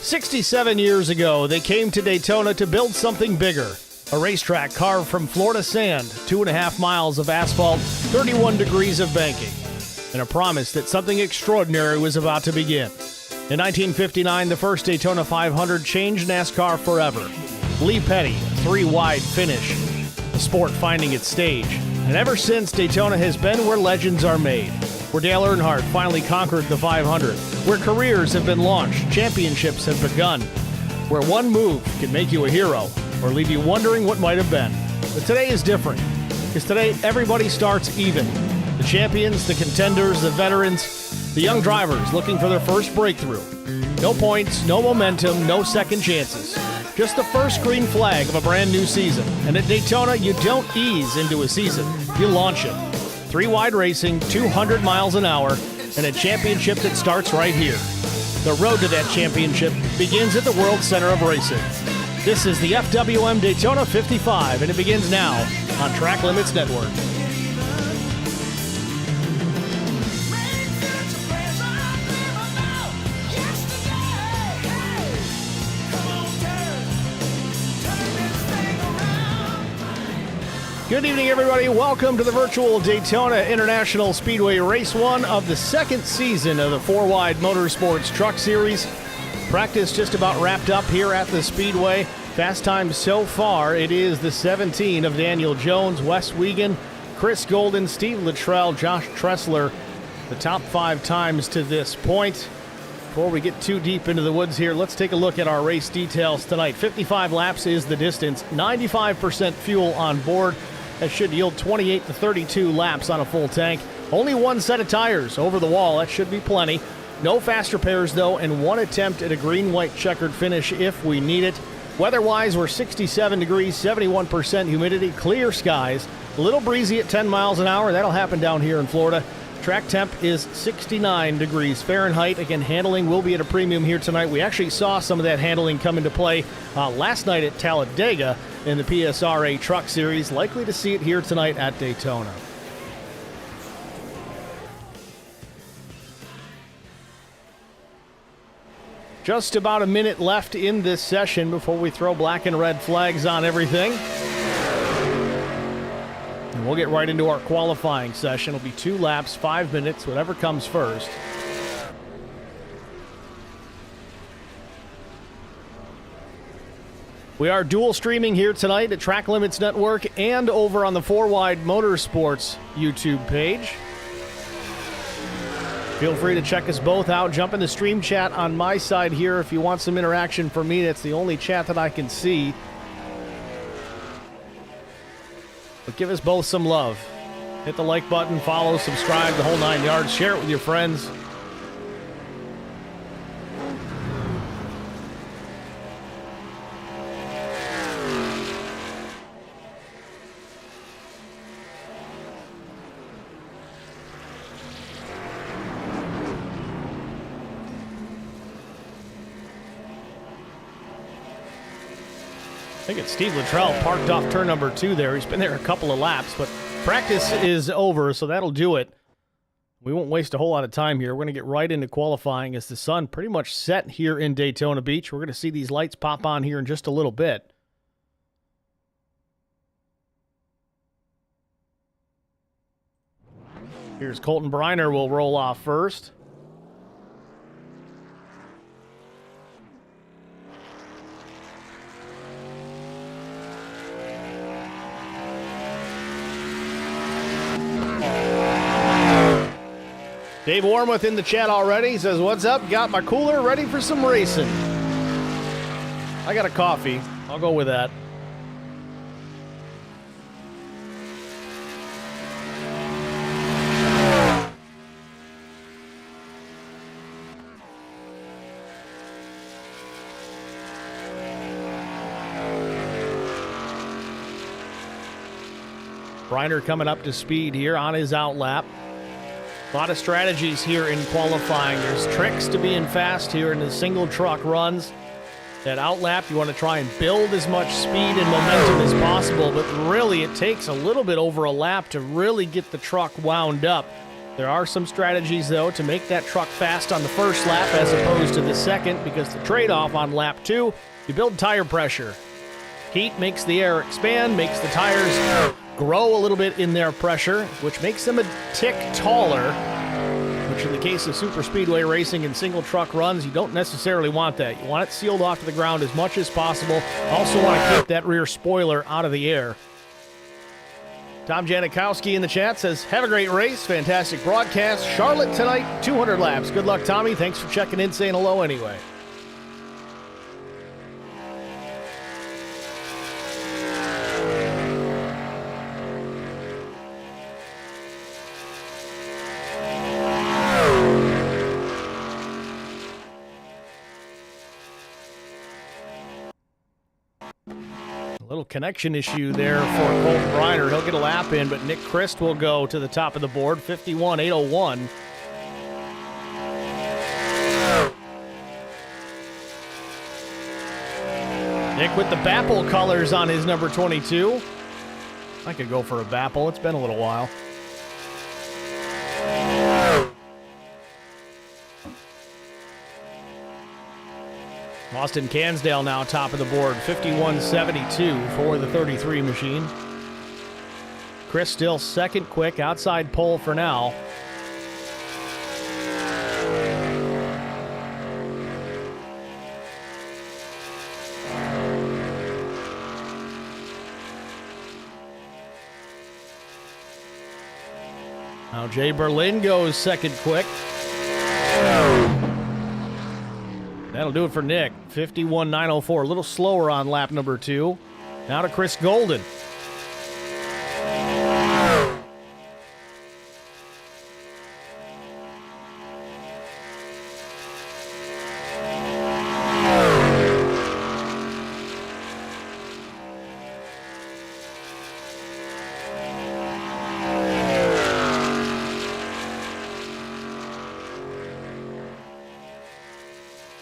67 years ago, they came to Daytona to build something bigger. A racetrack carved from Florida sand, 2.5 miles of asphalt, 31 degrees of banking, and a promise that something extraordinary was about to begin. In 1959, the first Daytona 500 changed NASCAR forever. Lee Petty, a 3-wide finish, the sport finding its stage. And ever since, Daytona has been where legends are made, where Dale Earnhardt finally conquered the 500, where careers have been launched, championships have begun, where one move can make you a hero or leave you wondering what might have been. But today is different, because today everybody starts even. The champions, the contenders, the veterans, the young drivers looking for their first breakthrough. No points, no momentum, no second chances. Just the first green flag of a brand new season. And at Daytona, you don't ease into a season, you launch it. 3-wide racing, 200 miles an hour, and a championship that starts right here. The road to that championship begins at the World Center of Racing. This is the FWM Daytona 55, and it begins now on Track Limits Network. Good evening, everybody. Welcome to the virtual Daytona International Speedway Race 1 of the second season of the FourWide Motorsports Truck Series. Practice just about wrapped up here at the Speedway. Fast time so far, it is the 17 of Daniel Jones, Wes Wiegand, Chris Golden, Steve Luttrell, Josh Tressler. The top 5 times to this point. Before we get too deep into the woods here, let's take a look at our race details tonight. 55 laps is the distance, 95% fuel on board. That should yield 28 to 32 laps on a full tank. Only one set of tires over the wall. That should be plenty. No fast repairs, though, and one attempt at a green-white checkered finish if we need it. Weather-wise, we're 67 degrees, 71% humidity, clear skies. A little breezy at 10 miles an hour. That'll happen down here in Florida. Track temp is 69 degrees Fahrenheit. Again, handling will be at a premium here tonight. We actually saw some of that handling come into play last night at Talladega in the PSRA Truck Series. Likely to see it here tonight at Daytona. Just about a minute left in this session before we throw black and red flags on everything. And we'll get right into our qualifying session. It'll be 2 laps, 5 minutes, whatever comes first. We are dual streaming here tonight at Track Limits Network and over on the FourWide Motorsports YouTube page. Feel free to check us both out. Jump in the stream chat on my side here if you want some interaction from me. That's the only chat that I can see. But give us both some love. Hit the like button, follow, subscribe, the whole 9 yards. Share it with your friends. I think it's Steve Luttrell parked off turn number 2 there. He's been there a couple of laps, but practice is over, so that'll do it. We won't waste a whole lot of time here. We're going to get right into qualifying as the sun pretty much set here in Daytona Beach. We're going to see these lights pop on here in just a little bit. Here's Colton Briner will roll off first. Dave Warmoth in the chat already. He says, what's up? Got my cooler ready for some racing. I got a coffee. I'll go with that. Briner coming up to speed here on his outlap. A lot of strategies here in qualifying. There's tricks to being fast here in the single truck runs. That outlap, you want to try and build as much speed and momentum as possible, but really it takes a little bit over a lap to really get the truck wound up. There are some strategies, though, to make that truck fast on the first lap as opposed to the second, because the trade-off on lap 2, you build tire pressure. Heat makes the air expand, makes the tires grow a little bit in their pressure, which makes them a tick taller, which in the case of super speedway racing and single truck runs, you don't necessarily want that. You want it sealed off to the ground as much as possible. Also want to keep that rear spoiler out of the air. Tom Janikowski in the chat says, have a great race, fantastic broadcast. Charlotte tonight, 200 laps. Good luck, Tommy. Thanks for checking in, saying hello anyway. Little connection issue there for Colton Briner. He'll get a lap in, but Nick Christ will go to the top of the board, 51.801. Nick with the Bapple colors on his number 22. I could go for a Bapple. It's been a little while. Austin Cansdale now top of the board, 51.72 for the 33 machine. Chris still second quick, outside pole for now. Now Jay Berlin goes second quick. That'll do it for Nick. 51.904. A little slower on lap number 2. Now to Chris Golden.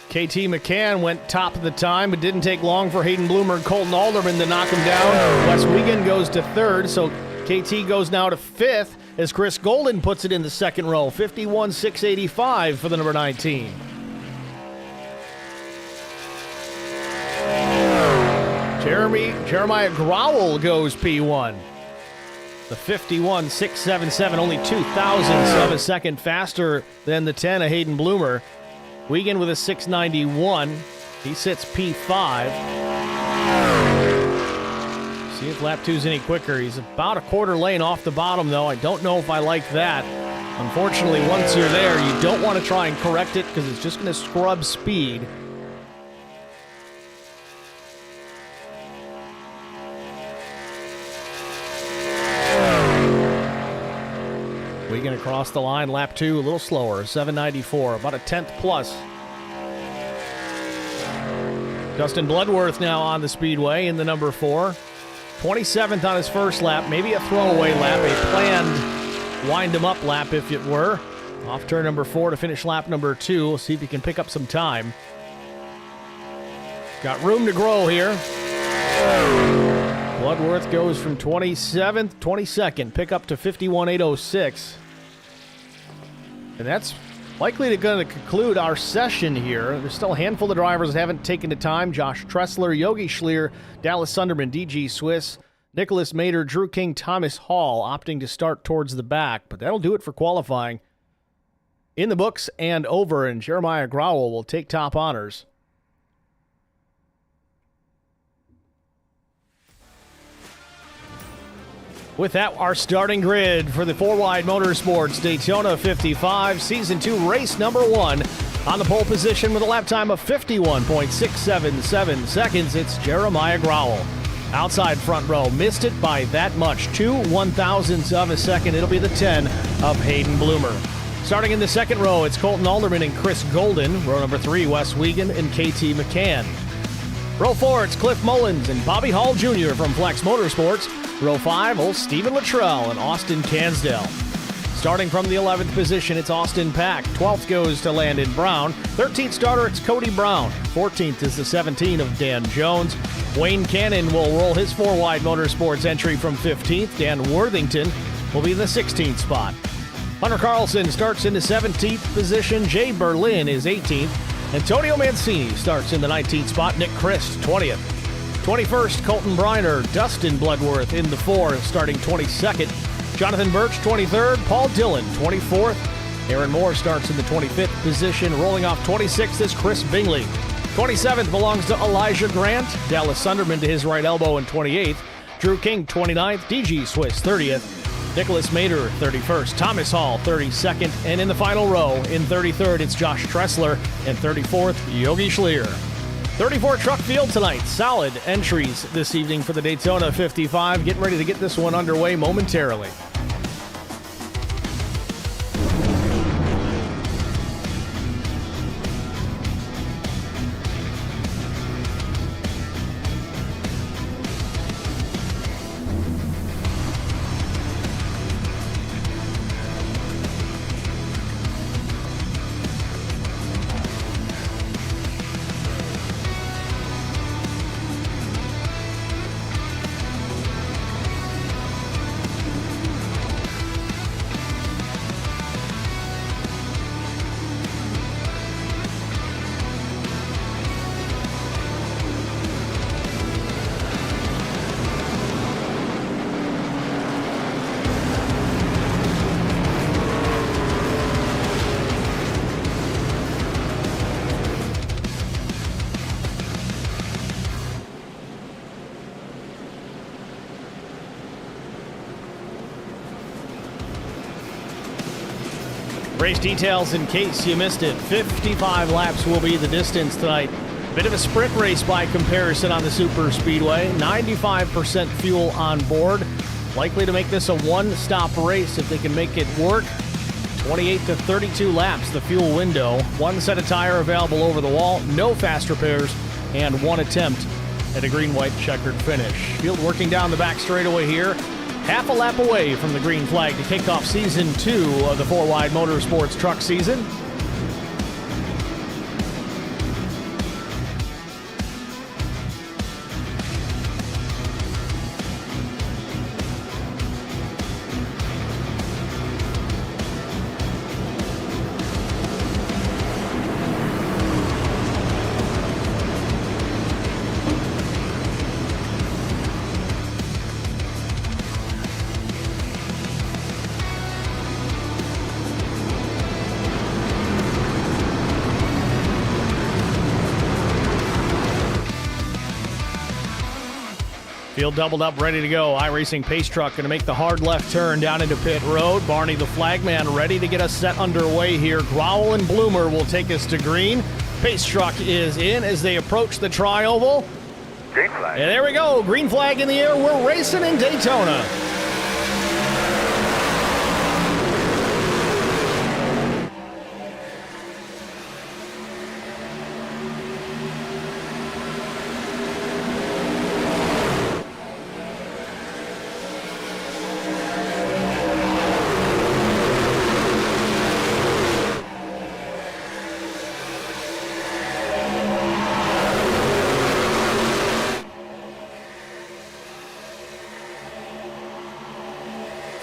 KT McCann went top of the time, but didn't take long for Hayden Bloomer and Colton Alderman to knock him down. Wes Wiegand goes to third, so KT goes now to fifth as Chris Golden puts it in the second row. 51.685 for the number 19. Jeremiah Growell goes P1. The 51.677, only 0.02 of a second faster than the 10 of Hayden Bloomer. Wiegand with a 691. He sits P5. See if lap 2's any quicker. He's about a quarter lane off the bottom, though. I don't know if I like that. Unfortunately, once you're there, you don't want to try and correct it because it's just going to scrub speed. Wiegand across the line, lap 2, a little slower, 794, about a 10th plus. Dustin Bloodworth now on the Speedway in the number 4. 27th on his first lap, maybe a throwaway lap, a planned wind-him-up lap if it were. Off turn number 4 to finish lap number 2. We'll see if he can pick up some time. Got room to grow here. Bloodworth goes from 27th, 22nd, pick up to 51.806. And that's likely going to conclude our session here. There's still a handful of drivers that haven't taken the time. Josh Tressler, Yogi Schlier, Dallas Sunderman, DG Swiss, Nicholas Mader, Drew King, Thomas Hall opting to start towards the back. But that'll do it for qualifying. In the books and over, and Jeremiah Growell will take top honors. With that, our starting grid for the FourWide Motorsports Daytona 55, Season 2, race number 1. On the pole position with a lap time of 51.677 seconds, it's Jeremiah Growell. Outside front row, missed it by that much, 2/1000ths of a second. It'll be the 10 of Hayden Bloomer. Starting in the second row, it's Colton Alderman and Chris Golden. Row number 3, Wes Wiegand and KT McCann. Row 4, it's Cliff Mullins and Bobby Hall Jr. from Flex Motorsports. Row 5, old Stephen Luttrell and Austin Cansdale. Starting from the 11th position, it's Austin Pack. 12th goes to Landon Brown. 13th starter, it's Cody Brown. 14th is the 17 of Dan Jones. Wayne Cannon will roll his FourWide Motorsports entry from 15th. Dan Worthington will be in the 16th spot. Hunter Carlson starts in the 17th position. Jay Berlin is 18th. Antonio Mancini starts in the 19th spot. Nick Christ, 20th. 21st, Colton Briner. Dustin Bloodworth in the 4th, starting 22nd. Jonathan Birch, 23rd. Paul Dillon, 24th. Aaron Moore starts in the 25th position. Rolling off 26th is Chris Bingley. 27th belongs to Elijah Grant. Dallas Sunderman to his right elbow in 28th. Drew King, 29th. DG Swiss, 30th. Nicholas Mader, 31st. Thomas Hall, 32nd. And in the final row, in 33rd, it's Josh Tressler. And 34th, Yogi Schlier. 34 truck field tonight. Solid entries this evening for the Daytona 55. Getting ready to get this one underway momentarily. Race details in case you missed it. 55 laps will be the distance tonight. Bit of a sprint race by comparison on the Super Speedway. 95% fuel on board. Likely to make this a one-stop race if they can make it work. 28 to 32 laps, the fuel window. One set of tire available over the wall. No fast repairs. And one attempt at a green-white checkered finish. Field working down the back straightaway here. Half a lap away from the green flag to kick off Season 2 of the FourWide Motorsports truck season. Field doubled up, ready to go. Iracing pace truck going to make the hard left turn down into pit road. Barney the flagman ready to get us set underway here. Growl and Bloomer will take us to green. Pace truck is in as they approach the tri-oval. Green flag. And there we go. Green flag in the air. We're racing in Daytona.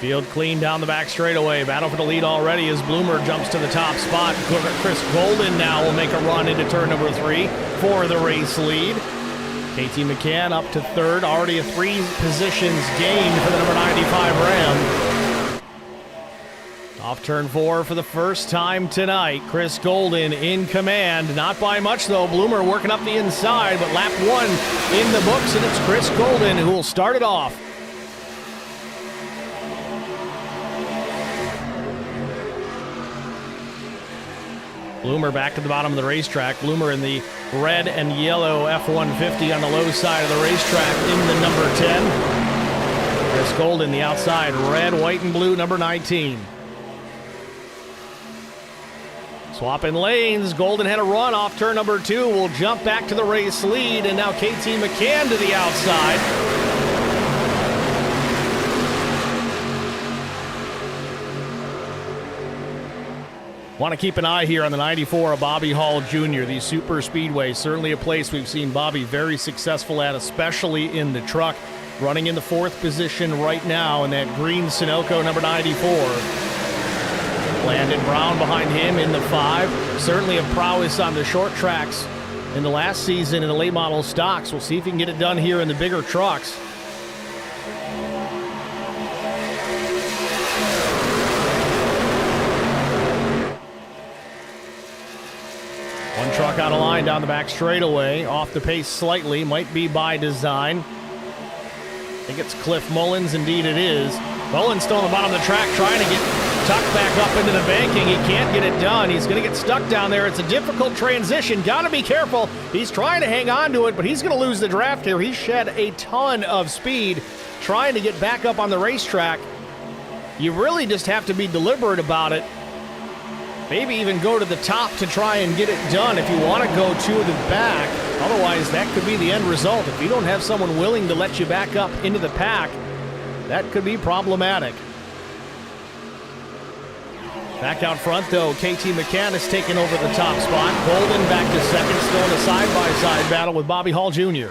Field clean down the back straightaway. Battle for the lead already as Bloomer jumps to the top spot. Chris Golden now will make a run into turn number 3 for the race lead. KT McCann up to third. Already a 3 positions gained for the number 95 Ram. Off turn 4 for the first time tonight. Chris Golden in command. Not by much though. Bloomer working up the inside, but lap 1 in the books, and it's Chris Golden who will start it off. Bloomer back to the bottom of the racetrack. Bloomer in the red and yellow F-150 on the low side of the racetrack in the number 10. Chris Golden, the outside, red, white, and blue, number 19. Swapping lanes. Golden had a run off turn number 2. Will jump back to the race lead, and now KT McCann to the outside. Want to keep an eye here on the 94 of Bobby Hall Jr., the Super Speedway. Certainly a place we've seen Bobby very successful at, especially in the truck. Running in the 4th position right now in that green Sunoco number 94. Landon Brown behind him in the 5. Certainly a prowess on the short tracks in the last season in the late model stocks. We'll see if he can get it done here in the bigger trucks. One truck out of line down the back straightaway, off the pace slightly, might be by design. I think it's Cliff Mullins, indeed it is. Mullins still on the bottom of the track trying to get tucked back up into the banking. He can't get it done. He's going to get stuck down there. It's a difficult transition. Got to be careful. He's trying to hang on to it, but he's going to lose the draft here. He shed a ton of speed trying to get back up on the racetrack. You really just have to be deliberate about it. Maybe even go to the top to try and get it done if you want to go to the back. Otherwise, that could be the end result. If you don't have someone willing to let you back up into the pack, that could be problematic. Back out front, though, KT McCann has taken over the top spot. Golden back to second, still in a side-by-side battle with Bobby Hall Jr.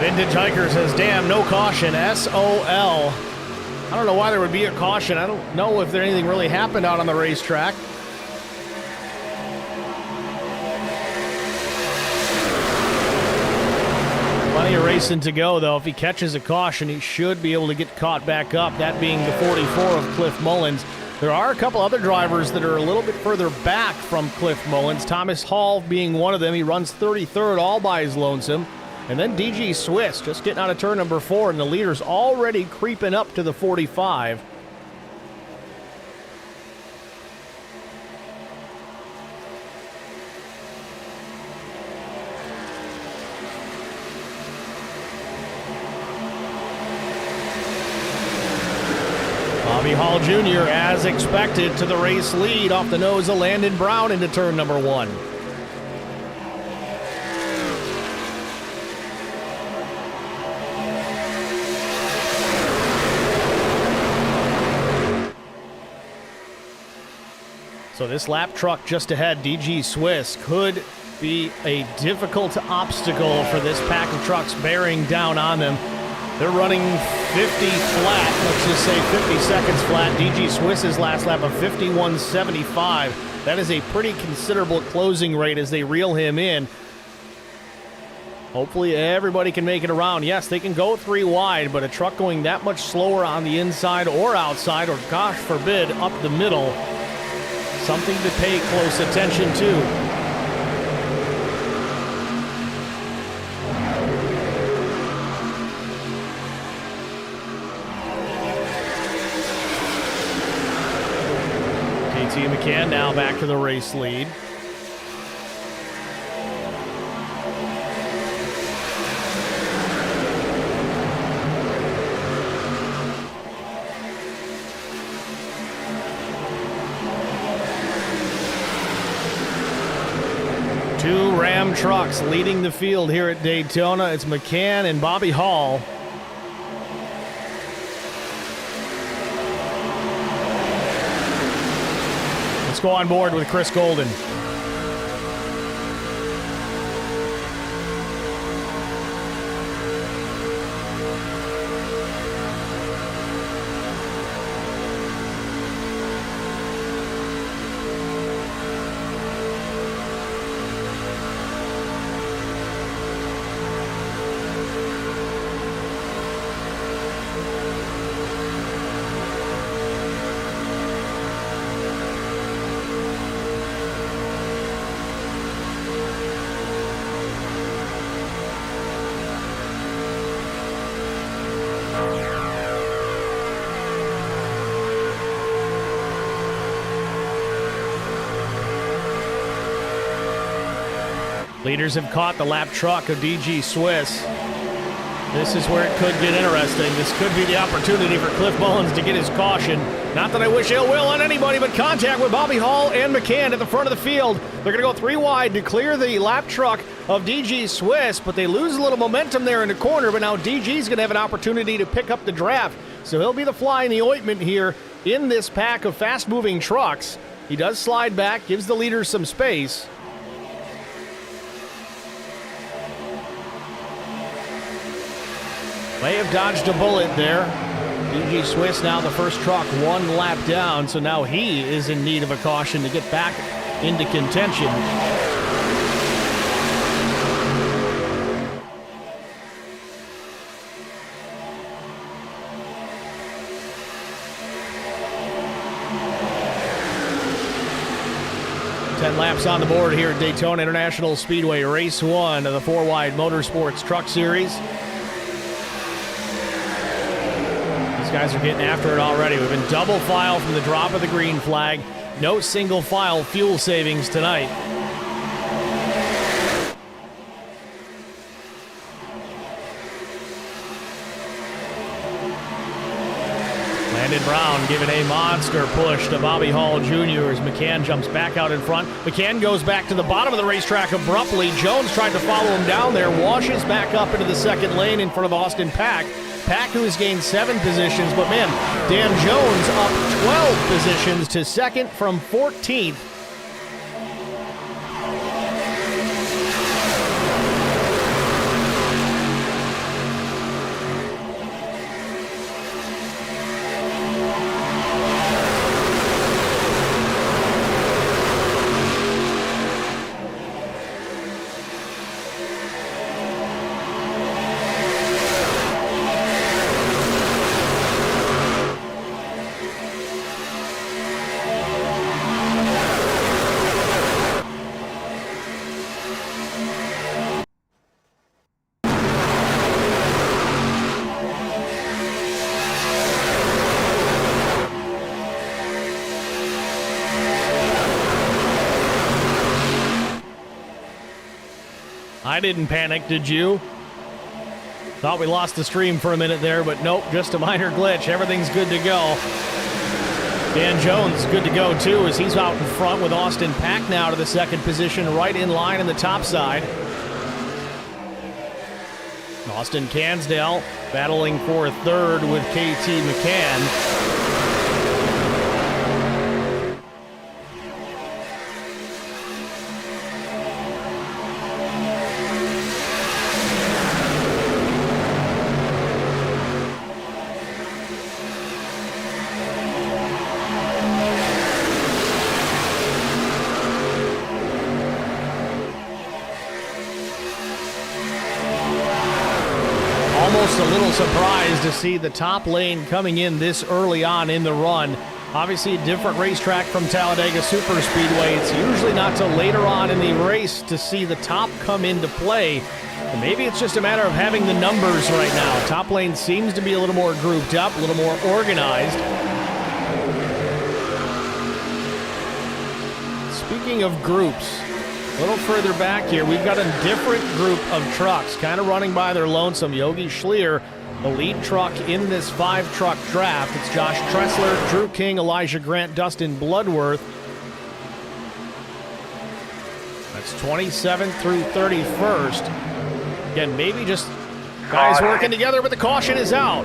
Vintage Hiker says, damn, no caution, SOL. I don't know why there would be a caution. I don't know if anything really happened out on the racetrack. Plenty of racing to go, though. If he catches a caution, he should be able to get caught back up, that being the 44 of Cliff Mullins. There are a couple other drivers that are a little bit further back from Cliff Mullins, Thomas Hall being one of them. He runs 33rd all by his lonesome. And then DG Swiss just getting out of turn number 4, and the leader's already creeping up to the 45. Bobby Hall Jr., as expected, to the race lead off the nose of Landon Brown into turn number 1. So this lap truck just ahead, DG Swiss, could be a difficult obstacle for this pack of trucks bearing down on them. They're running 50 flat, let's just say 50 seconds flat. DG Swiss's last lap of 51.75. That is a pretty considerable closing rate as they reel him in. Hopefully everybody can make it around. Yes, they can go 3 wide, but a truck going that much slower on the inside or outside, or gosh forbid, up the middle, something to pay close attention to. KT McCann now back to the race lead. Two Ram trucks leading the field here at Daytona. It's McCann and Bobby Hall. Let's go on board with Chris Golden. Leaders have caught the lap truck of DG Swiss. This is where it could get interesting. This could be the opportunity for Cliff Mullins to get his caution. Not that I wish ill will on anybody, but contact with Bobby Hall and McCann at the front of the field. They're going to go 3 wide to clear the lap truck of DG Swiss, but they lose a little momentum there in the corner, but now DG's going to have an opportunity to pick up the draft. So he'll be the fly in the ointment here in this pack of fast-moving trucks. He does slide back, gives the leaders some space. May have dodged a bullet there. DG Swiss now the first truck 1 lap down, so now he is in need of a caution to get back into contention. Ten laps on the board here at Daytona International Speedway, race 1 of the FourWide Motorsports Truck Series. Guys are getting after it already. We've been double file from the drop of the green flag. No single file fuel savings tonight. Landon Brown giving a monster push to Bobby Hall Jr. as McCann jumps back out in front. McCann goes back to the bottom of the racetrack abruptly. Jones tried to follow him down there, washes back up into the second lane in front of Austin Pack. Pack, who has gained 7 positions, but man, Dan Jones up 12 positions to second from 14th. I didn't panic, did you? Thought we lost the stream for a minute there, but nope, just a minor glitch. Everything's good to go. Dan Jones good to go too as he's out in front with Austin Pack now to the second position, right in line in the top side. Austin Cansdale battling for third with KT McCann. A little surprised to see the top lane coming in this early on in the run. Obviously a different racetrack from Talladega Superspeedway. It's usually not till later on in the race to see the top come into play. And maybe it's just a matter of having the numbers right now. Top lane seems to be a little more grouped up, a little more organized. Speaking of groups, a little further back here, we've got a different group of trucks kind of running by their lonesome. Yogi Schlier, the lead truck in this 5-truck draft. It's Josh Tressler, Drew King, Elijah Grant, Dustin Bloodworth. That's 27th through 31st. Again, maybe just guys working together, but the caution is out.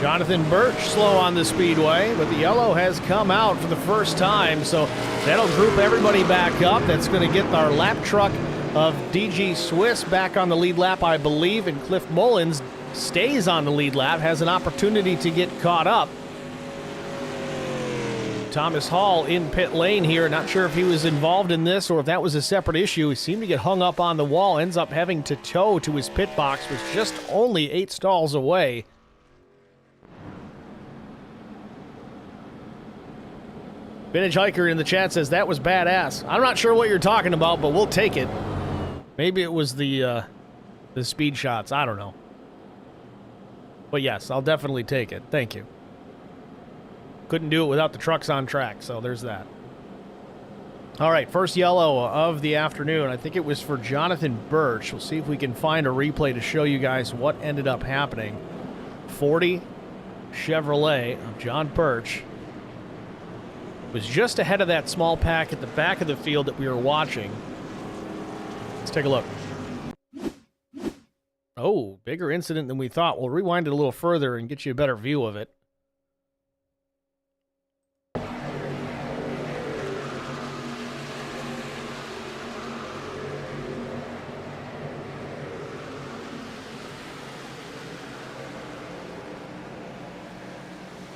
Jonathan Birch slow on the speedway, but the yellow has come out for the first time, so that'll group everybody back up. That's going to get our lap truck of DG Swiss back on the lead lap, I believe, and Cliff Mullins stays on the lead lap, has an opportunity to get caught up. Thomas Hall in pit lane here. Not sure if he was involved in this or if that was a separate issue. He seemed to get hung up on the wall, ends up having to tow to his pit box, was just only 8 stalls away. Vintage Hiker in the chat says, that was badass. I'm not sure what you're talking about, but we'll take it. Maybe it was the speed shots. I don't know. But yes, I'll definitely take it. Thank you. Couldn't do it without the trucks on track, so there's that. All right, first yellow of the afternoon. I think it was for Jonathan Birch. We'll see if we can find a replay to show you guys what ended up happening. 40 Chevrolet of John Birch was just ahead of that small pack at the back of the field that we were watching. Let's take a look. Oh, bigger incident than we thought. We'll rewind it a little further and get you a better view of it.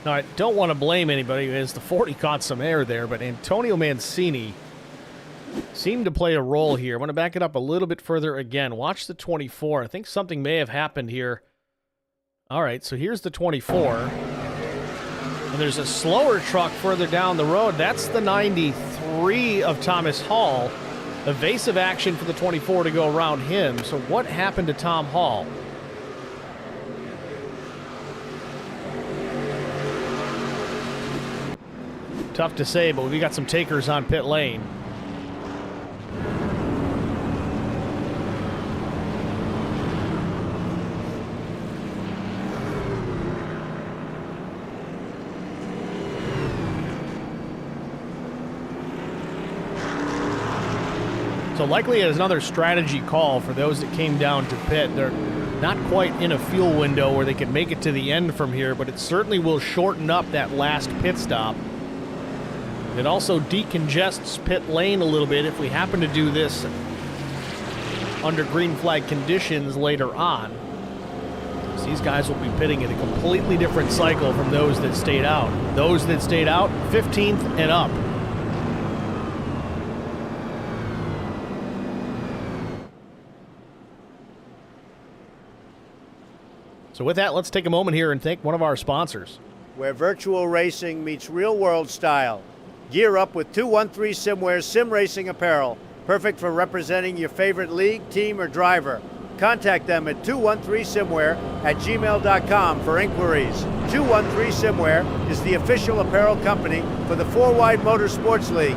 Now, I don't want to blame anybody as the 40 caught some air there, but Antonio Mancini seemed to play a role here. I want to back it up a little bit further again. Watch the 24. I think something may have happened here. All right, so here's the 24. And there's a slower truck further down the road. That's the 93 of Thomas Hall. Evasive action for the 24 to go around him. So what happened to Tom Hall? Tough to say, but we got some takers on pit lane. So likely it's another strategy call for those that came down to pit. They're not quite in a fuel window where they can make it to the end from here, but it certainly will shorten up that last pit stop. It also decongests pit lane a little bit if we happen to do this under green flag conditions later on. So these guys will be pitting at a completely different cycle from those that stayed out. Those that stayed out, 15th and up. So with that, let's take a moment here and thank one of our sponsors. Where virtual racing meets real-world style. Gear up with 213 Simware's Sim Racing apparel, perfect for representing your favorite league, team, or driver. Contact them at 213simware@gmail.com for inquiries. 213 Simware is the official apparel company for the FourWide Motorsports League.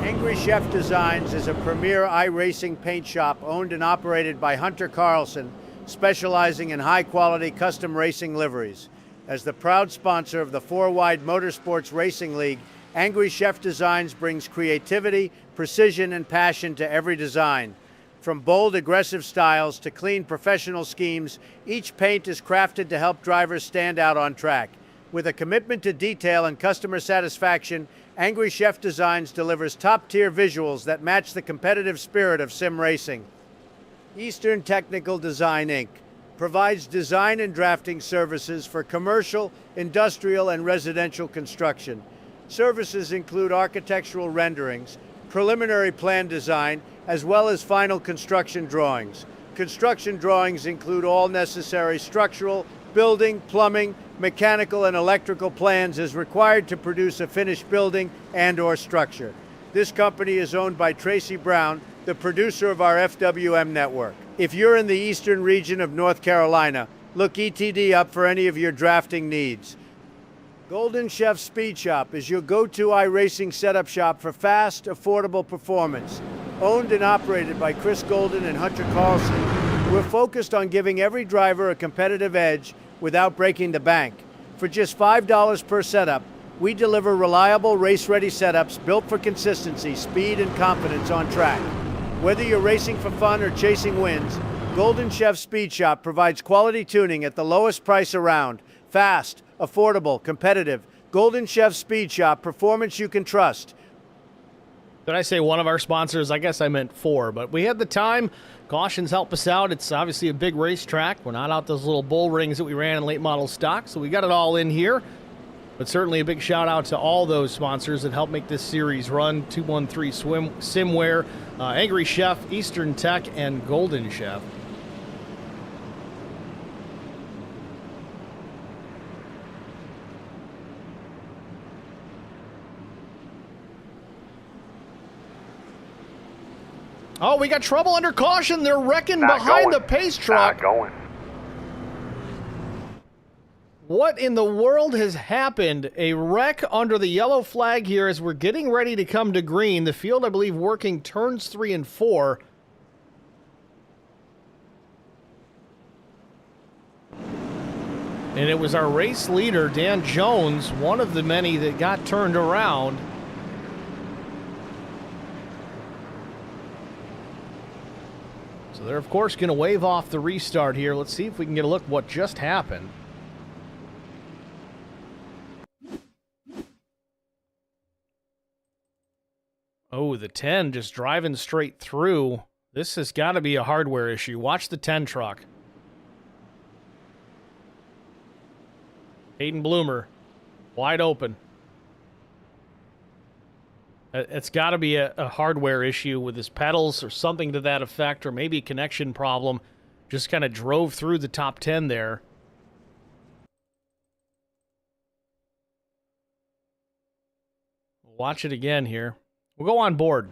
Angry Chef Designs is a premier iRacing paint shop owned and operated by Hunter Carlson, specializing in high-quality custom racing liveries. As the proud sponsor of the FourWide Motorsports Racing League, Angry Chef Designs brings creativity, precision, and passion to every design. From bold, aggressive styles to clean, professional schemes, each paint is crafted to help drivers stand out on track. With a commitment to detail and customer satisfaction, Angry Chef Designs delivers top-tier visuals that match the competitive spirit of sim racing. Eastern Technical Design, Inc. provides design and drafting services for commercial, industrial, and residential construction. Services include architectural renderings, preliminary plan design, as well as final construction drawings. Construction drawings include all necessary structural, building, plumbing, mechanical, and electrical plans as required to produce a finished building and/or structure. This company is owned by Tracy Brown, the producer of our FWM network. If you're in the eastern region of North Carolina, look ETD up for any of your drafting needs. Golden Chef Speed Shop is your go-to iRacing setup shop for fast, affordable performance. Owned and operated by Chris Golden and Hunter Carlson, we're focused on giving every driver a competitive edge without breaking the bank. For just $5 per setup, we deliver reliable, race-ready setups built for consistency, speed, and confidence on track. Whether you're racing for fun or chasing wins, Golden Chef Speed Shop provides quality tuning at the lowest price around. Fast, affordable, competitive. Golden Chef Speed Shop, performance you can trust. Did I say one of our sponsors? I guess I meant four, but we had the time. Cautions help us out. It's obviously a big racetrack. We're not out those little bull rings that we ran in late model stock, so we got it all in here. But certainly a big shout out to all those sponsors that help make this series run. 213 Simware, Angry Chef, Eastern Tech, and Golden Chef. Oh, we got trouble under caution. They're wrecking behind the pace truck. Not going. What in the world has happened? A wreck under the yellow flag here as we're getting ready to come to green. The field, I believe, working turns 3 and 4. And it was our race leader, Dan Jones, one of the many that got turned around. So they're, of course, going to wave off the restart here. Let's see if we can get a look at what just happened. Oh, the 10 just driving straight through. This has got to be a hardware issue. Watch the 10 truck. Hayden Bloomer, wide open. It's got to be a hardware issue with his pedals or something to that effect, or maybe a connection problem. Just kind of drove through the top 10 there. Watch it again here. We'll go on board.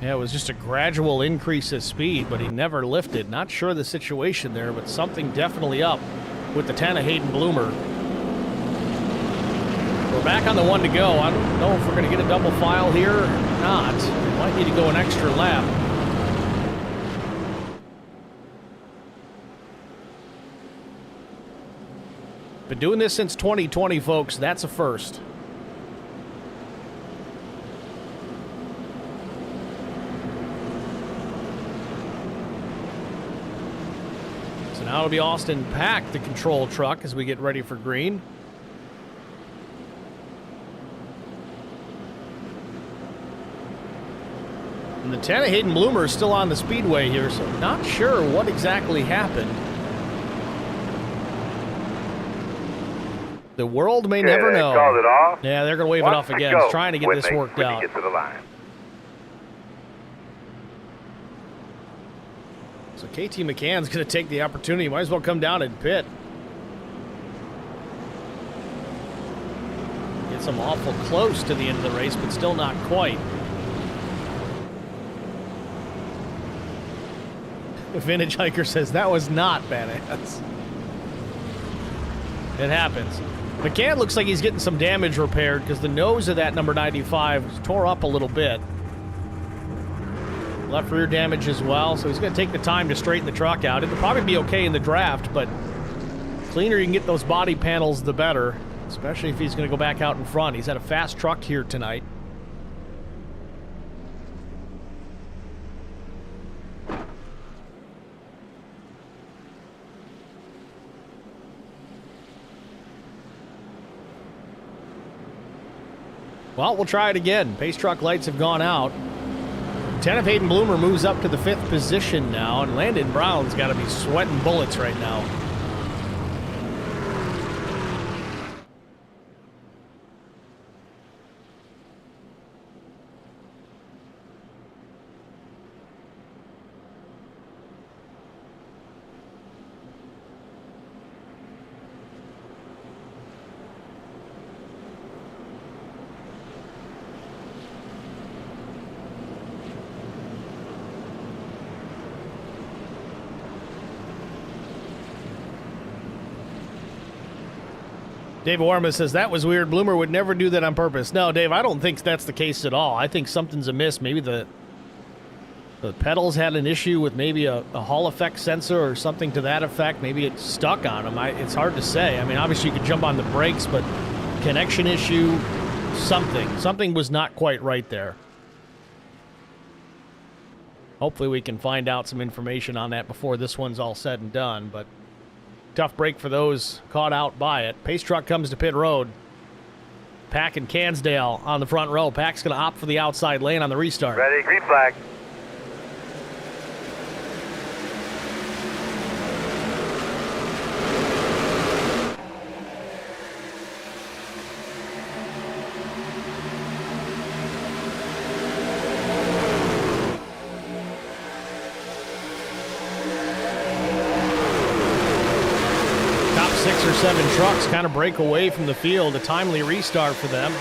Yeah, it was just a gradual increase of speed, but he never lifted. Not sure the situation there, but something definitely up with the 10 of Hayden Bloomer. We're back on the 1 to go. I don't know if we're going to get a double file here or not. We might need to go an extra lap. Been doing this since 2020, folks. That's a first. So now it'll be Austin Pack, the control truck, as we get ready for green. And the 10 of Hayden Bloomer is still on the Speedway here, so not sure what exactly happened. The world may never know. Called it off. Yeah, they're going to wave it off again. It's trying to get this worked out. Get to the line. So KT McCann's going to take the opportunity. Might as well come down and pit. Gets him awful close to the end of the race, but still not quite. Vintage Hiker says that was not badass. It happens. McCann looks like he's getting some damage repaired because the nose of that number 95 was tore up a little bit. Left rear damage as well, so he's going to take the time to straighten the truck out. It'll probably be okay in the draft, but cleaner you can get those body panels, the better, especially if he's going to go back out in front. He's had a fast truck here tonight. Well, we'll try it again. Pace truck lights have gone out. 10 of Hayden Bloomer moves up to the 5th position now, and Landon Brown's got to be sweating bullets right now. Dave Warma says, that was weird. Bloomer would never do that on purpose. No, Dave, I don't think that's the case at all. I think something's amiss. Maybe the pedals had an issue with maybe a Hall effect sensor or something to that effect. Maybe it stuck on them. It's hard to say. I mean, obviously you could jump on the brakes, but connection issue, something was not quite right there. Hopefully we can find out some information on that before this one's all said and done, but tough break for those caught out by it. Pace truck comes to pit road. Pack and Cansdale on the front row. Pack's going to opt for the outside lane on the restart. Ready, green flag. 7 trucks kind of break away from the field. A timely restart for them.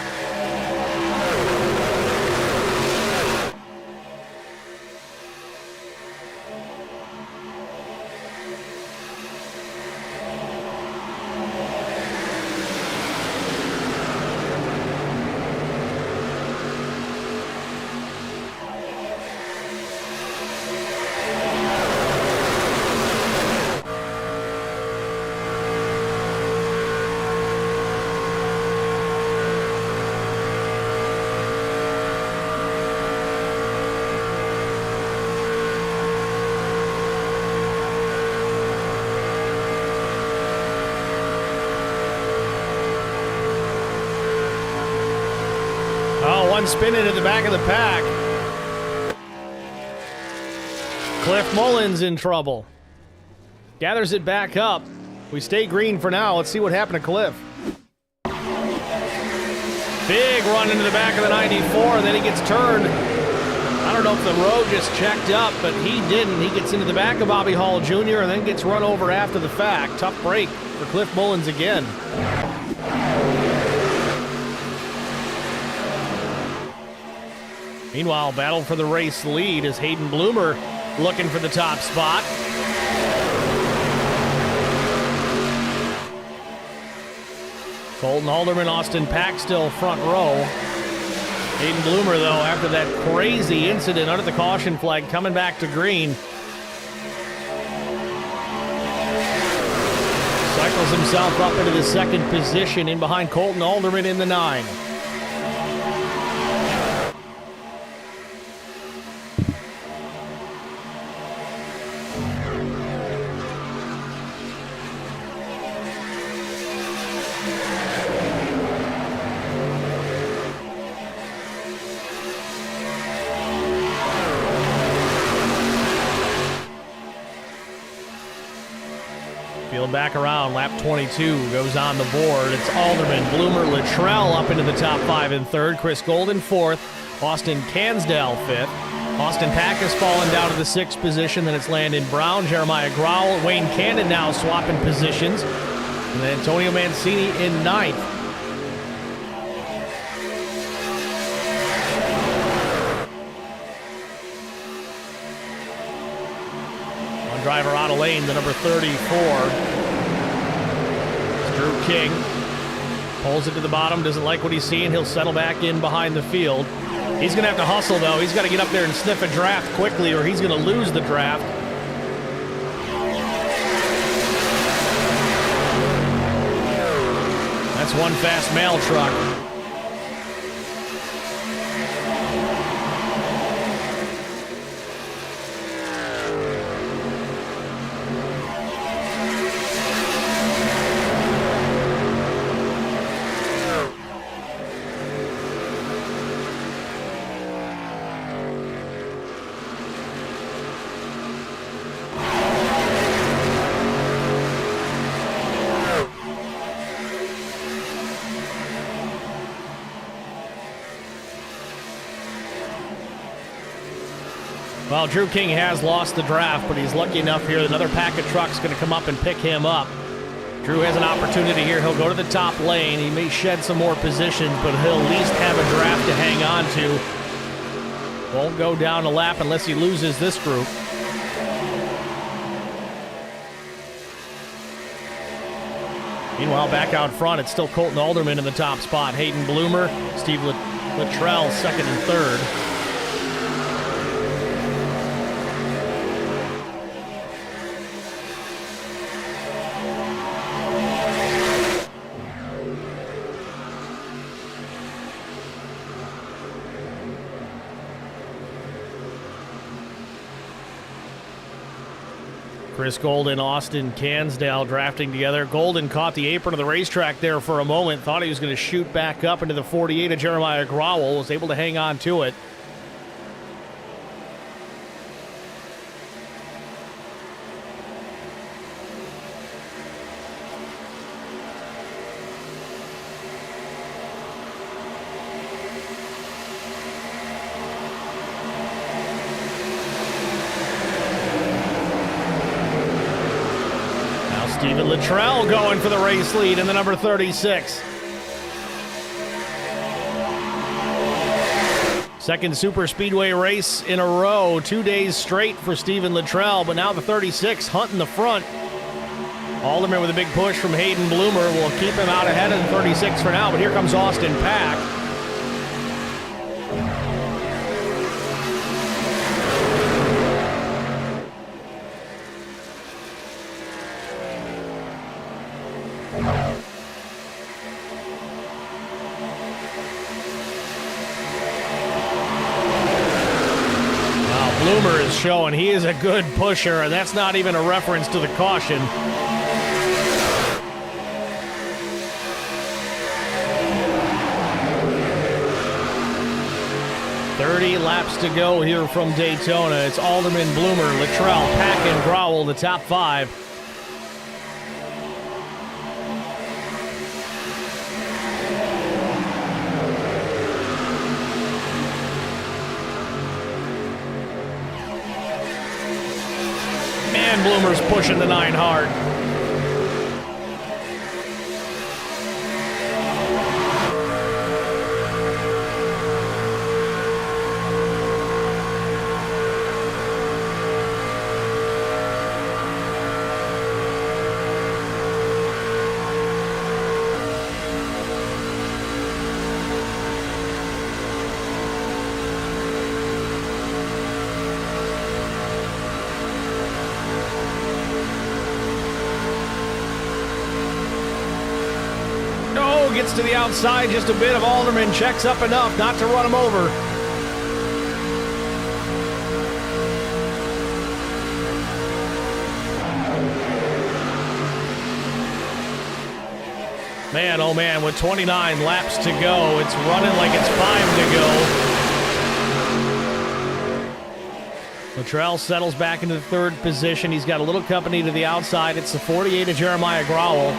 Oh, one spin into the back of the pack. Cliff Mullins in trouble. Gathers it back up. We stay green for now. Let's see what happened to Cliff. Big run into the back of the 94, then he gets turned. I don't know if the road just checked up, but he didn't. He gets into the back of Bobby Hall Jr. and then gets run over after the fact. Tough break for Cliff Mullins again. Meanwhile, battle for the race lead is Hayden Bloomer looking for the top spot. Colton Halderman, Austin Pack still front row. Hayden Bloomer, though, after that crazy incident under the caution flag, coming back to green. Cycles himself up into the second position in behind Colton Halderman in the 9. Field back around, lap 22 goes on the board. It's Alderman, Bloomer, Luttrell up into the top 5 in 3rd. Chris Golden 4th. Austin Cansdale 5th. Austin Pack has fallen down to the 6th position. Then it's Landon Brown, Jeremiah Growell, Wayne Cannon now swapping positions. And then Antonio Mancini in 9th. Driver out of lane, the number 34. Drew King pulls it to the bottom, doesn't like what he's seeing. He'll settle back in behind the field. He's going to have to hustle, though. He's got to get up there and sniff a draft quickly, or he's going to lose the draft. That's one fast mail truck. Well, Drew King has lost the draft, but he's lucky enough here that another pack of trucks going to come up and pick him up. Drew has an opportunity here. He'll go to the top lane. He may shed some more positions, but he'll at least have a draft to hang on to. Won't go down a lap unless he loses this group. Meanwhile, back out front, it's still Colton Alderman in the top spot. Hayden Bloomer, Steve Luttrell, 2nd and 3rd. Chris Golden, Austin Cansdale drafting together. Golden caught the apron of the racetrack there for a moment. Thought he was going to shoot back up into the 48 of Jeremiah Growell. Was able to hang on to it. Steven Luttrell going for the race lead in the number 36. Second Super Speedway race in a row, 2 days straight for Steven Luttrell, but now the 36 hunting the front. Alderman with a big push from Hayden Bloomer will keep him out ahead of the 36 for now, but here comes Austin Pack. Bloomer is showing he is a good pusher, and that's not even a reference to the caution. .30 laps to go here from Daytona. It's Alderman, Bloomer, Luttrell, Pack, and Growell, the top five. And Bloomer's pushing the 9 hard. Gets to the outside just a bit of Alderman, checks up enough not to run him over. Man, oh man, with 29 laps to go, it's running like it's 5 to go. Luttrell settles back into the third position. He's got a little company to the outside. It's the 48 of Jeremiah Growell.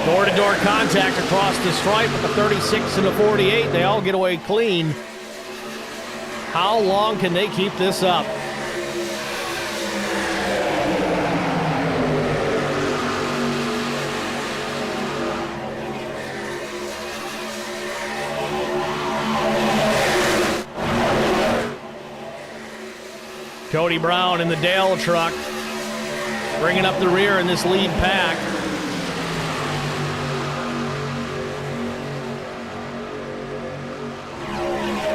Door-to-door contact across the stripe with the 36 and the 48. They all get away clean. How long can they keep this up? Cody Brown in the Dale truck, bringing up the rear in this lead pack.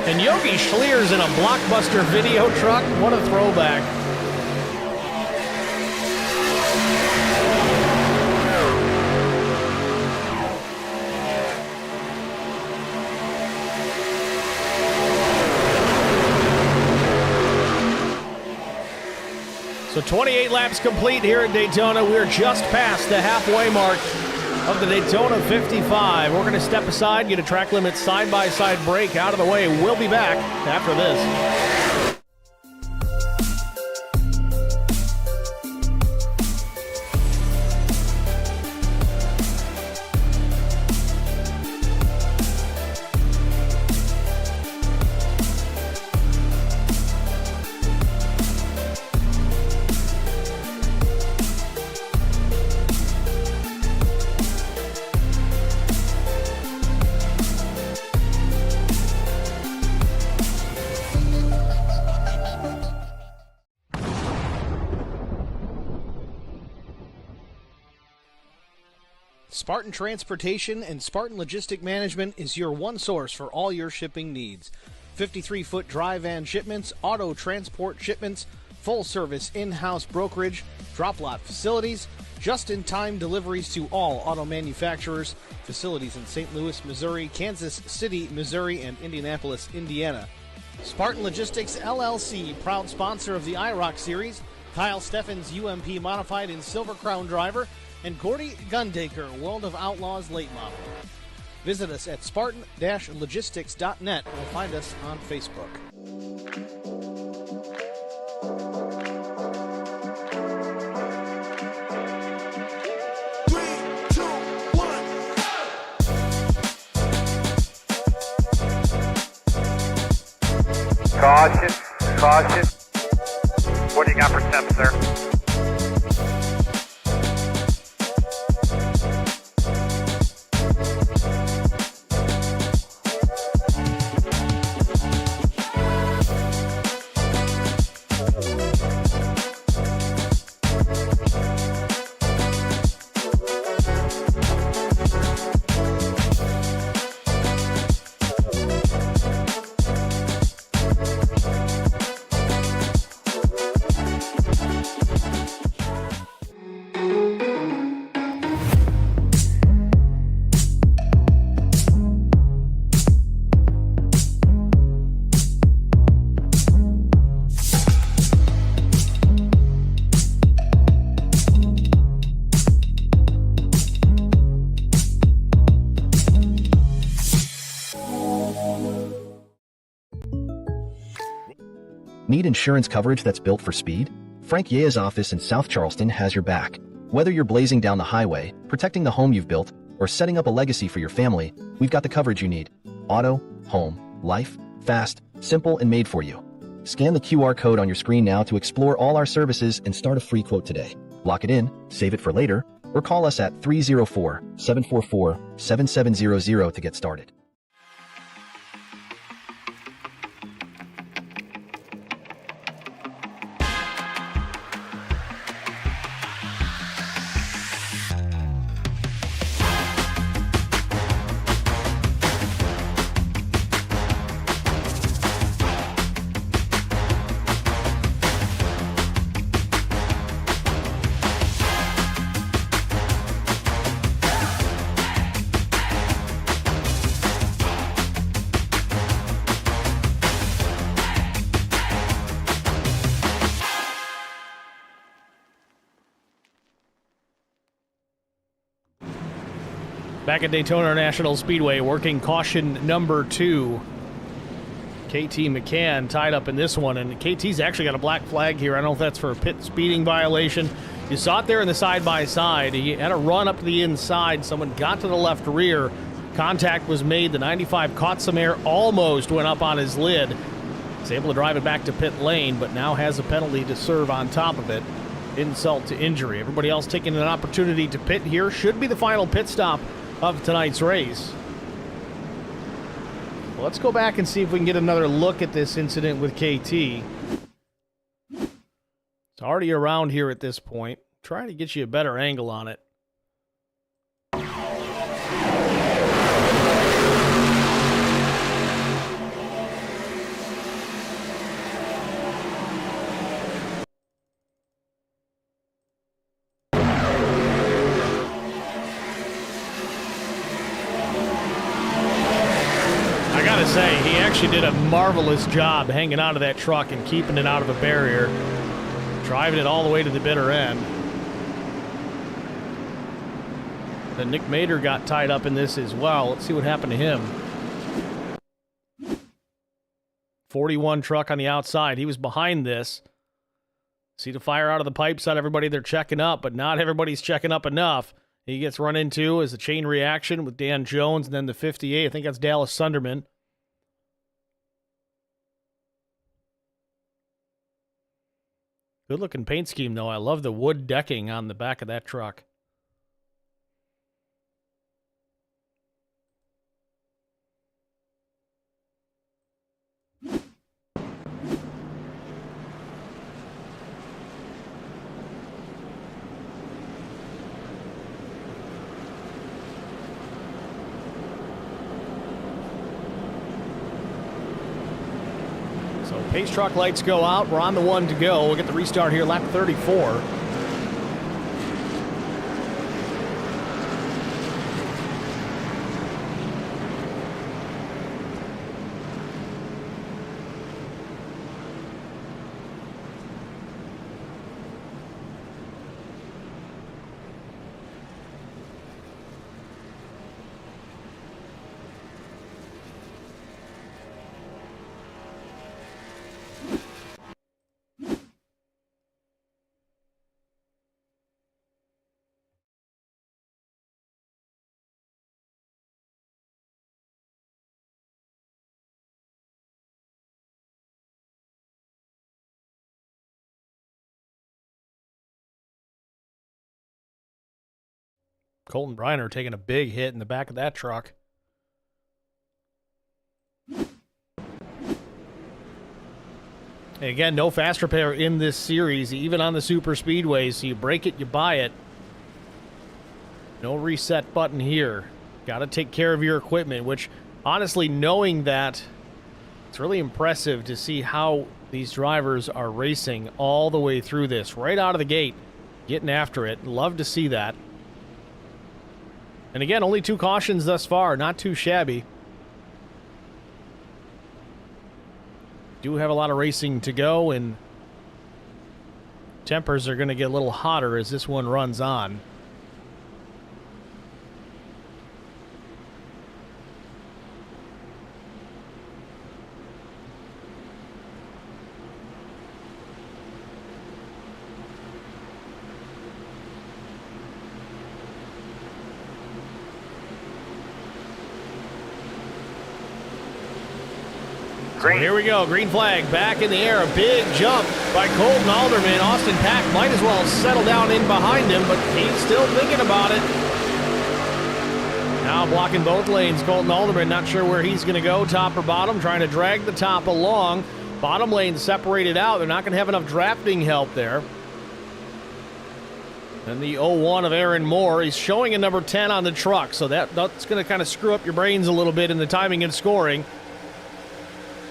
And Yogi Schlier's in a Blockbuster video truck. What a throwback. So 28 laps complete here at Daytona. We're just past the halfway mark of the Daytona 55. We're going to step aside, get a track limit side-by-side break out of the way. We'll be back after this. Spartan Transportation and Spartan Logistic Management is your one source for all your shipping needs. 53-foot dry van shipments, auto transport shipments, full-service in-house brokerage, drop-lot facilities, just-in-time deliveries to all auto manufacturers, facilities in St. Louis, Missouri, Kansas City, Missouri, and Indianapolis, Indiana. Spartan Logistics, LLC, proud sponsor of the IROC Series, Kyle Steffens UMP Modified and Silver Crown Driver, and Gordy Gundaker, World of Outlaws late model. Visit us at spartan-logistics.net or find us on Facebook. Caution, caution. What do you got for temps, sir? Need insurance coverage that's built for speed? Frank Yea's office in South Charleston has your back. Whether you're blazing down the highway, protecting the home you've built, or setting up a legacy for your family, we've got the coverage you need. Auto, home, life, fast, simple, and made for you. Scan the QR code on your screen now to explore all our services and start a free quote today. Lock it in, save it for later, or call us at 304-744-7700 to get started. Back at Daytona International Speedway, working caution number 2. KT McCann tied up in this one, and KT's actually got a black flag here. I don't know if that's for a pit speeding violation. You saw it there in the side-by-side. He had a run up to the inside. Someone got to the left rear. Contact was made. The 95 caught some air, almost went up on his lid. He's able to drive it back to pit lane, but now has a penalty to serve on top of it. Insult to injury. Everybody else taking an opportunity to pit here. Should be the final pit stop of tonight's race. Well, let's go back and see if we can get another look at this incident with KT. It's already around here at this point. Trying to get you a better angle on it. Say, he actually did a marvelous job hanging out of that truck and keeping it out of the barrier, driving it all the way to the bitter end. Then Nick Mader got tied up in this as well. Let's see what happened to him. 41 truck on the outside. He was behind this. See the fire out of the pipes on everybody. They're checking up, but not everybody's checking up enough. He gets run into as a chain reaction with Dan Jones and then the 58. I think that's Dallas Sunderman. Good-looking paint scheme, though. I love the wood decking on the back of that truck. Pace truck lights go out. We're on the one to go. We'll get the restart here, lap 34. Colton Briner taking a big hit in the back of that truck. And again, no fast repair in this series, even on the super speedways. So you break it, you buy it. No reset button here. Got to take care of your equipment, which honestly, knowing that, it's really impressive to see how these drivers are racing all the way through this, right out of the gate, getting after it. Love to see that. And again, only 2 cautions thus far, not too shabby. Do have a lot of racing to go, and tempers are going to get a little hotter as this one runs on. Green. Here we go, green flag back in the air. A big jump by Colton Alderman. Austin Pack might as well settle down in behind him, but he's still thinking about it. Now blocking both lanes, Colton Alderman not sure where he's going to go, top or bottom, trying to drag the top along. Bottom lane separated out. They're not going to have enough drafting help there. And the 01 of Aaron Moore, he's showing a number 10 on the truck, so that's going to kind of screw up your brains a little bit in the timing and scoring.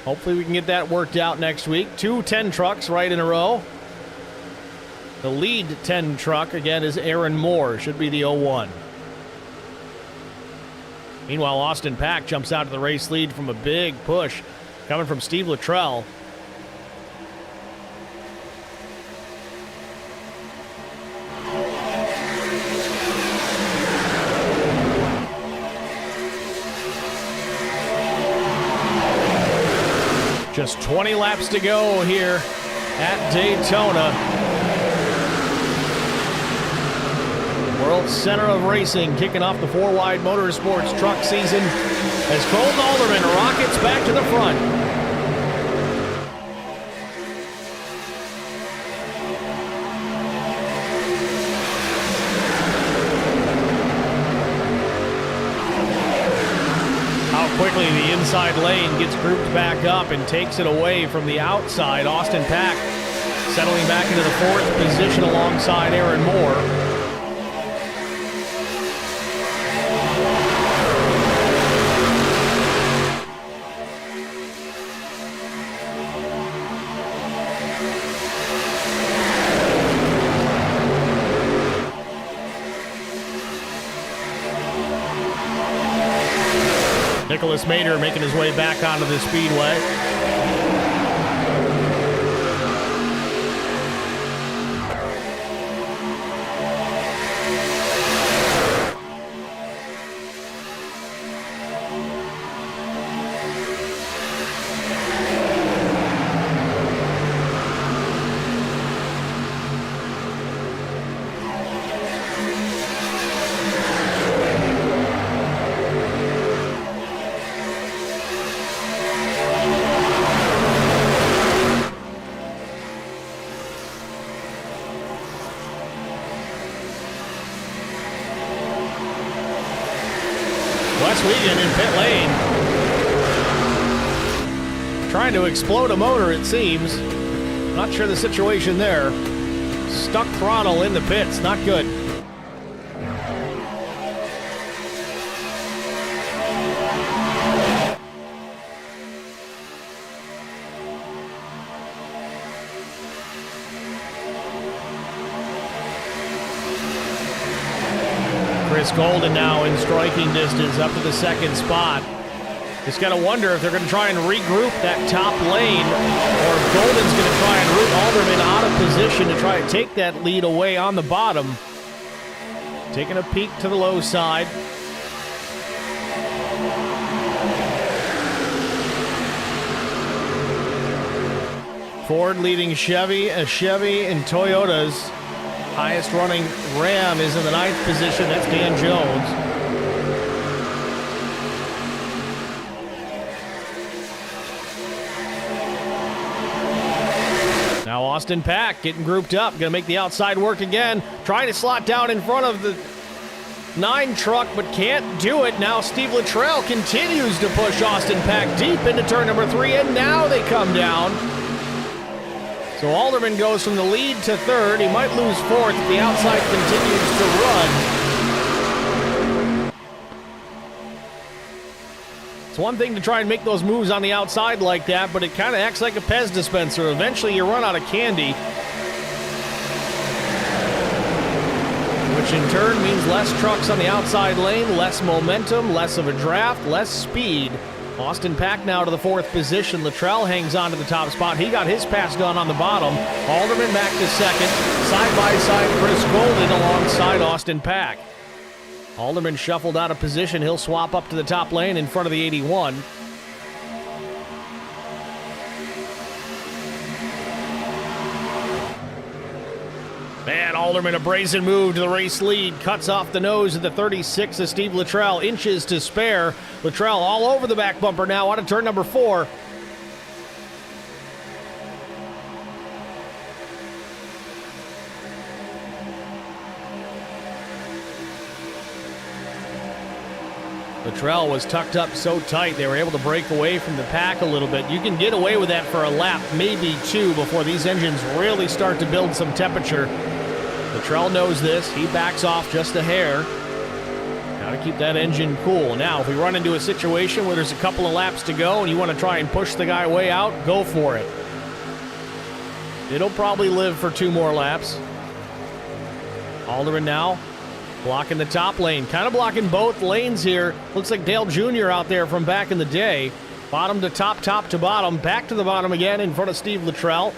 Hopefully we can get that worked out next week. 2 10 trucks right in a row. The lead 10 truck, again, is Aaron Moore. Should be the 01. Meanwhile, Austin Pack jumps out to the race lead from a big push coming from Steve Luttrell. Just 20 laps to go here at Daytona. World Center of Racing kicking off the FourWide Motorsports truck season as Colton Alderman rockets back to the front. Quickly, the inside lane gets grouped back up and takes it away from the outside. Austin Pack settling back into the 4th position alongside Aaron Moore. Nicholas Mader making his way back onto the speedway. Sweeten in pit lane. Trying to explode a motor, it seems. Not sure the situation there. Stuck throttle in the pits, not good. Chris Golden now in striking distance up to the 2nd spot. Just got to wonder if they're going to try and regroup that top lane or if Golden's going to try and root Alderman out of position to try and take that lead away on the bottom. Taking a peek to the low side. Ford leading Chevy, a Chevy and Toyotas. Highest running Ram is in the 9th position. That's Dan Jones. Now Austin Pack getting grouped up. Going to make the outside work again. Trying to slot down in front of the 9 truck, but can't do it. Now Steve Luttrell continues to push Austin Pack deep into turn number 3, and now they come down. So Alderman goes from the lead to 3rd. He might lose 4th if the outside continues to run. It's one thing to try and make those moves on the outside like that, but it kind of acts like a Pez dispenser. Eventually you run out of candy, which in turn means less trucks on the outside lane, less momentum, less of a draft, less speed. Austin Pack now to the 4th position. Luttrell hangs on to the top spot. He got his pass done on the bottom. Alderman back to 2nd. Side by side, Chris Golden alongside Austin Pack. Alderman shuffled out of position. He'll swap up to the top lane in front of the 81. Man, Alderman, a brazen move to the race lead. Cuts off the nose of the 36 of Steve Luttrell. Inches to spare. Luttrell all over the back bumper now out of turn number 4. Luttrell was tucked up so tight they were able to break away from the pack a little bit. You can get away with that for a lap, maybe two, before these engines really start to build some temperature. Luttrell knows this. He backs off just a hair. Got to keep that engine cool. Now, if we run into a situation where there's a couple of laps to go and you want to try and push the guy way out, go for it. It'll probably live for 2 more laps. Haldeman now blocking the top lane, kind of blocking both lanes here. Looks like Dale Jr. out there from back in the day. Bottom to top, top to bottom, back to the bottom again in front of Steve Luttrell.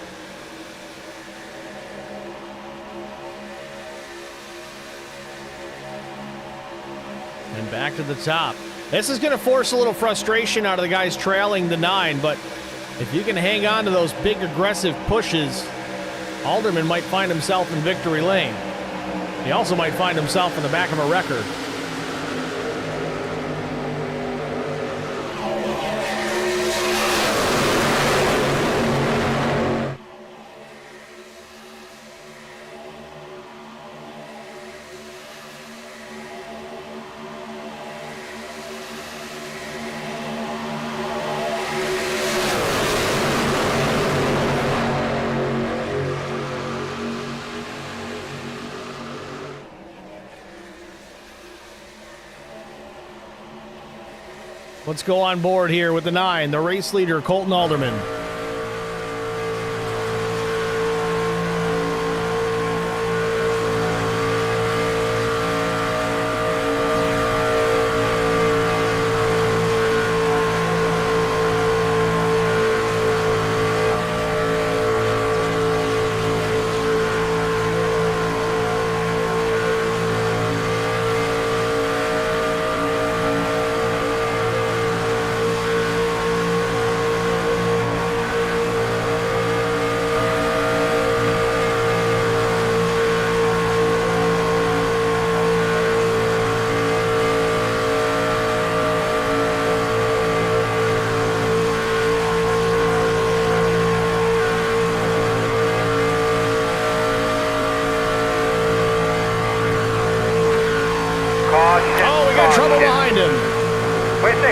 And back to the top. This is going to force a little frustration out of the guys trailing the 9, but if you can hang on to those big aggressive pushes, Haldeman might find himself in victory lane. He also might find himself in the back of a record. Let's go on board here with the 9, the race leader, Colton Haldeman.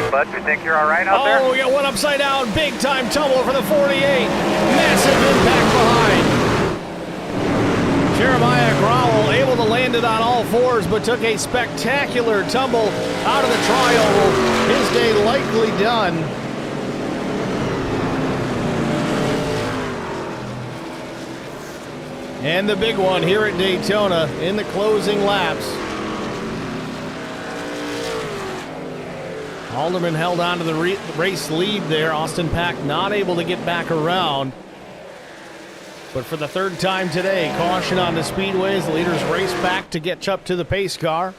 Bud, you think you're all right out there? Oh, we got one upside down. Big time tumble for the 48. Massive impact behind. Jeremiah Growell able to land it on all fours, but took a spectacular tumble out of the tri-oval. His day likely done. And the big one here at Daytona in the closing laps. Haldeman held on to the race lead there. Austin Pack not able to get back around. But for the 3rd time today, caution on the speedways. The leaders race back to catch up to the pace car.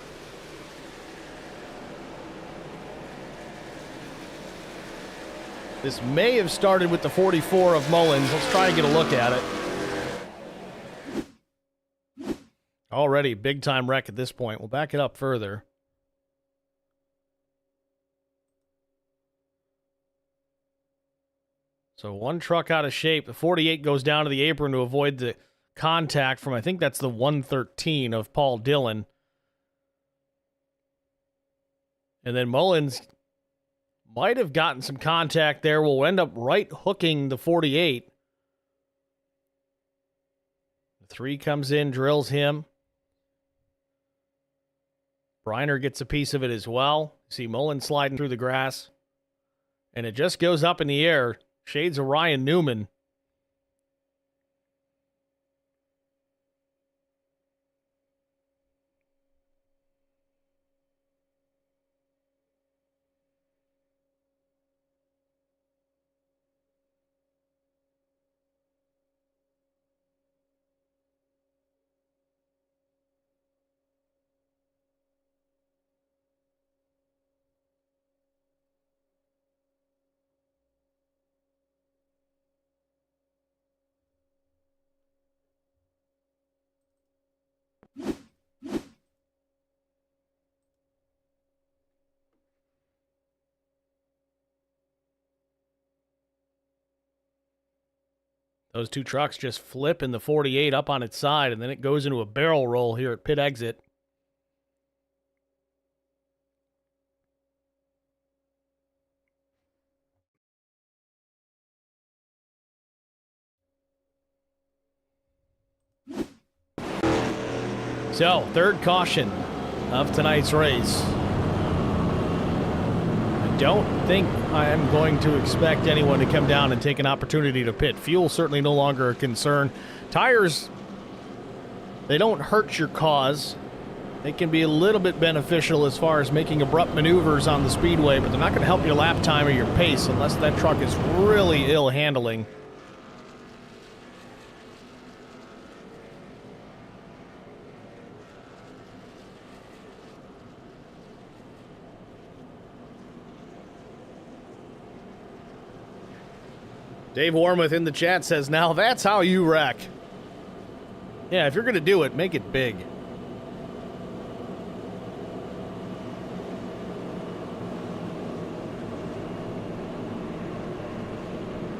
This may have started with the 44 of Mullins. Let's try and get a look at it. Already big time wreck at this point. We'll back it up further. So one truck out of shape. The 48 goes down to the apron to avoid the contact from, I think that's the 113 of Paul Dillon. And then Mullins might have gotten some contact there. Will end up right hooking the 48. The 3 comes in, drills him. Briner gets a piece of it as well. See Mullins sliding through the grass. And it just goes up in the air. Shades of Ryan Newman. Those 2 trucks just flip in the 48 up on its side, and then it goes into a barrel roll here at pit exit. So, third caution of tonight's race. I don't think I am going to expect anyone to come down and take an opportunity to pit. Fuel certainly no longer a concern. Tires, they don't hurt your cause. They can be a little bit beneficial as far as making abrupt maneuvers on the speedway, but they're not going to help your lap time or your pace unless that truck is really ill handling. Dave Warmuth in the chat says, now that's how you wreck. Yeah, if you're going to do it, make it big.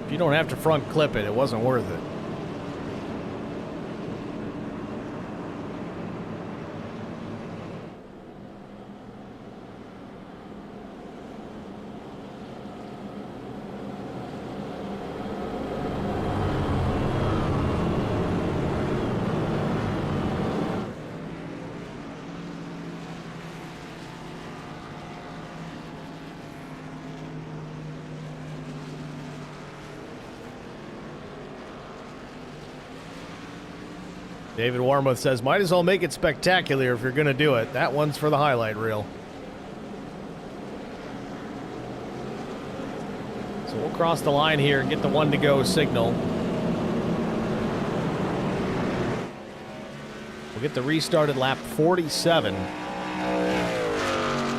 If you don't have to front clip it, it wasn't worth it. David Warmuth says, might as well make it spectacular if you're going to do it. That one's for the highlight reel. So we'll cross the line here and get the one to go signal. We'll get the restarted lap 47,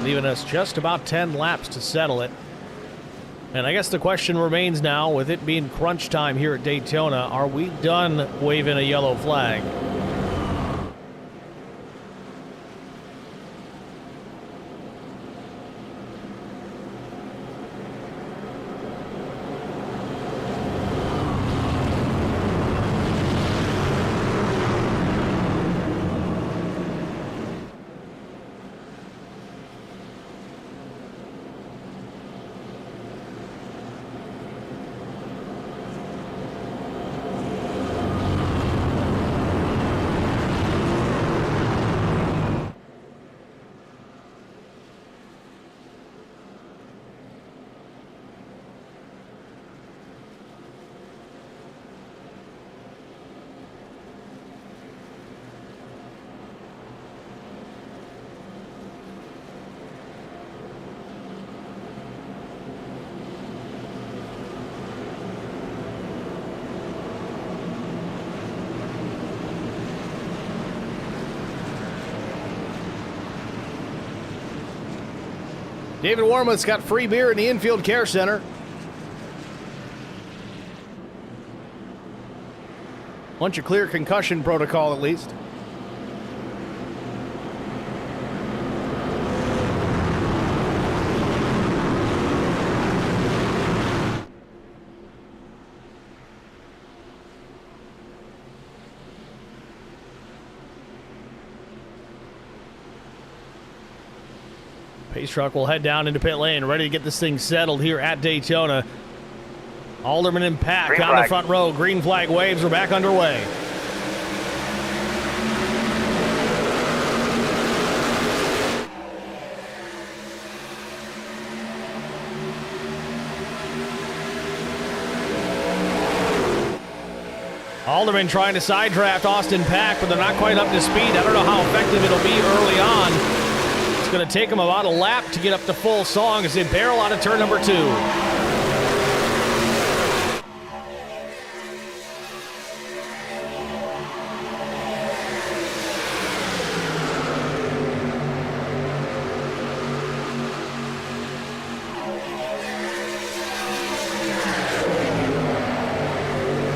leaving us just about 10 laps to settle it. And I guess the question remains now, with it being crunch time here at Daytona, are we done waving a yellow flag? David Warmuth's got free beer in the infield care center. Once you clear concussion protocol, at least. Pace truck will head down into pit lane, ready to get this thing settled here at Daytona. Alderman and Pack on the front row. Green flag waves are back underway. Alderman trying to side draft Austin Pack, but they're not quite up to speed. I don't know how effective it'll be early on. It's going to take them about a lap to get up to full song as they barrel out of turn number 2.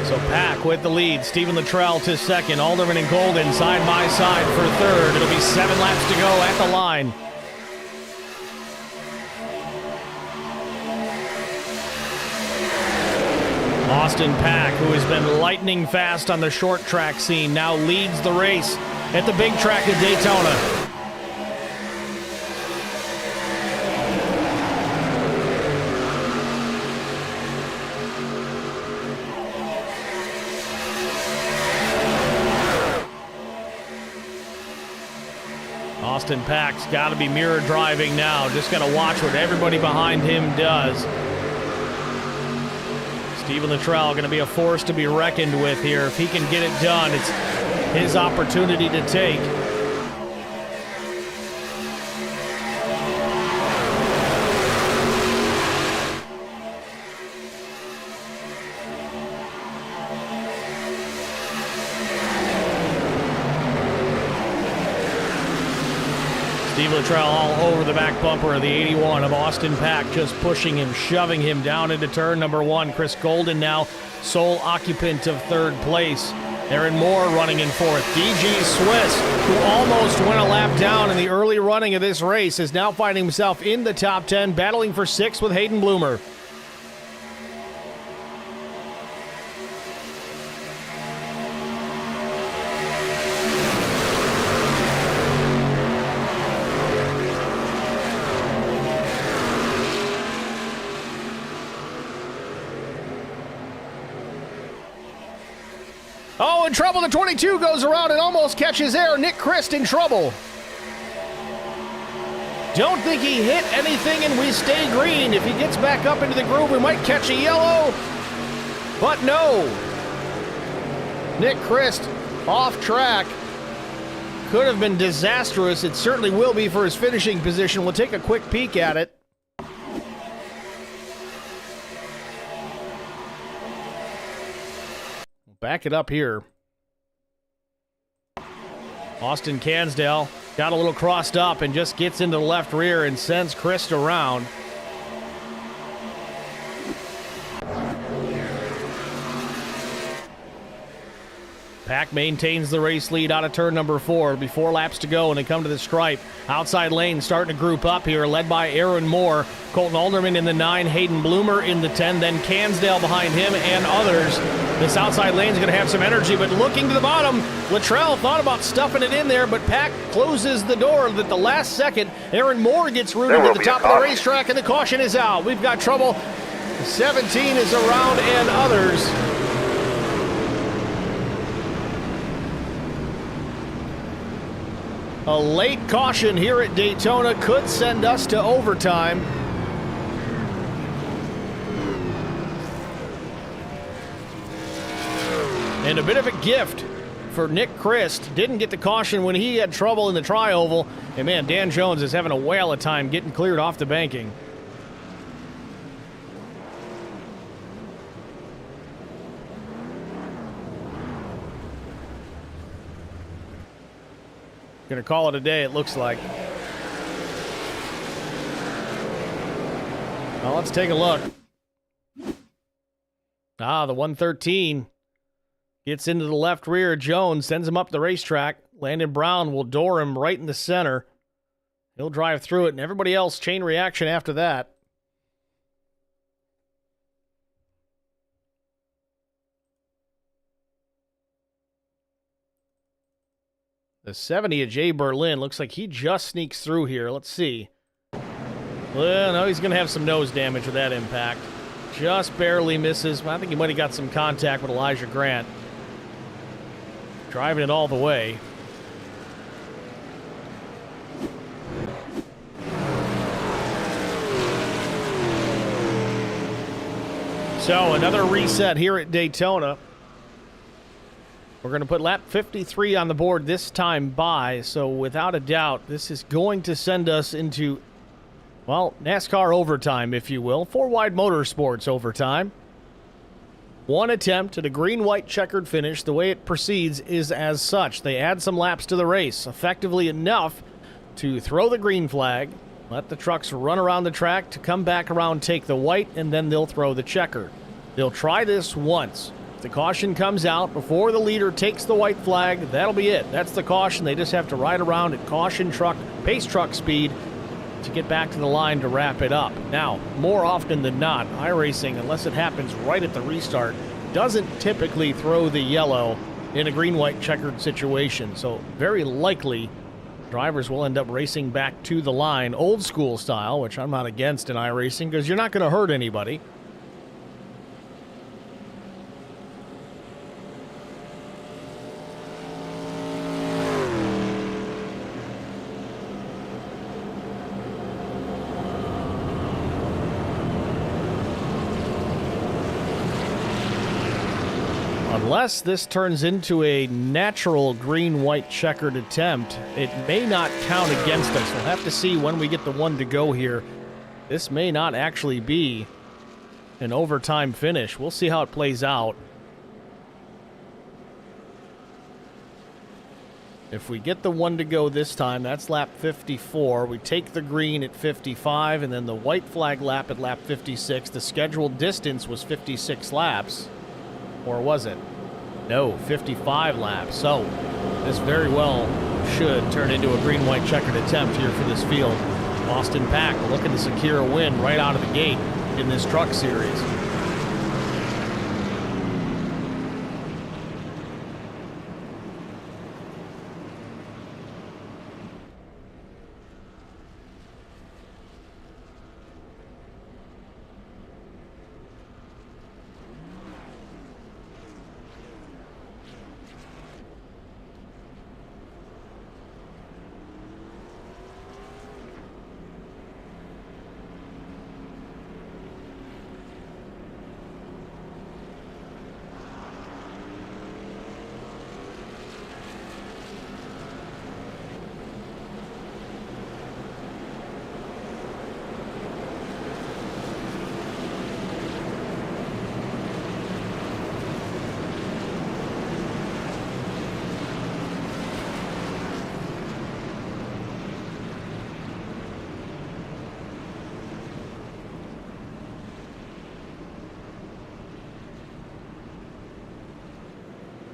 So Pack with the lead. Stephen Luttrell to second. Alderman and Golden side by side for third. It'll be 7 laps to go at the line. Austin Pack, who has been lightning fast on the short track scene, now leads the race at the big track at Daytona. Austin Pack's got to be mirror driving now. Just got to watch what everybody behind him does. Steven Luttrell going to be a force to be reckoned with here. If he can get it done, it's his opportunity to take. Steve Luttrell all over the back bumper of the 81 of Austin Pack, just pushing him, shoving him down into turn number 1. Chris Golden now sole occupant of 3rd place. Aaron Moore running in 4th. DG Swiss, who almost went a lap down in the early running of this race, is now finding himself in the top 10, battling for 6th with Hayden Bloomer. Oh, in trouble. The 22 goes around and almost catches air. Nick Christ in trouble. Don't think he hit anything, and we stay green. If he gets back up into the groove, we might catch a yellow. But no. Nick Christ off track. Could have been disastrous. It certainly will be for his finishing position. We'll take a quick peek at it. Back it up here. Austin Cansdale got a little crossed up and just gets into the left rear and sends Christ around. Pack maintains the race lead out of turn number 4. Before laps to go, and they come to the stripe. Outside lane starting to group up here, led by Aaron Moore. Colton Alderman in the 9, Hayden Bloomer in the 10, then Cansdale behind him and others. This outside lane is going to have some energy, but looking to the bottom, Luttrell thought about stuffing it in there, but Pack closes the door at the last second. Aaron Moore gets rooted to the top of the racetrack, and the caution is out. We've got trouble. 17 is around, and others. A late caution here at Daytona could send us to overtime. And a bit of a gift for Nick Christ. Didn't get the caution when he had trouble in the tri-oval. And man, Dan Jones is having a whale of time getting cleared off the banking. Gonna call it a day, it looks like. Well, let's take a look. The 113 gets into the left rear. Jones sends him up the racetrack. Landon Brown will door him right in the center. He'll drive through it, and everybody else chain reaction after that. The 70 of Jay Berlin looks like he just sneaks through here. Let's see. Well, no, he's going to have some nose damage with that impact. Just barely misses. I think he might have got some contact with Elijah Grant. Driving it all the way. So, another reset here at Daytona. We're going to put lap 53 on the board this time by, so without a doubt, this is going to send us into, well, NASCAR overtime, if you will. FourWide Motorsports overtime. One attempt at a green-white checkered finish. The way it proceeds is as such. They add some laps to the race, effectively enough to throw the green flag, let the trucks run around the track to come back around, take the white, and then they'll throw the checker. They'll try this once. If the caution comes out before the leader takes the white flag, that'll be it. That's the caution. They just have to ride around at caution truck, pace truck speed to get back to the line to wrap it up. Now, more often than not, Iracing, unless it happens right at the restart, doesn't typically throw the yellow in a green-white checkered situation. So very likely drivers will end up racing back to the line, old school style, which I'm not against in Iracing because you're not going to hurt anybody. Unless this turns into a natural green-white checkered attempt, it may not count against us. We'll have to see when we get the one to go here. This may not actually be an overtime finish. We'll see how it plays out. If we get the one to go this time, that's lap 54. We take the green at 55, and then the white flag lap at lap 56. The scheduled distance was 56 laps. Or was it? No, 55 laps. So this very well should turn into a green-white checkered attempt here for this field. Austin Pack looking to secure a win right out of the gate in this truck series.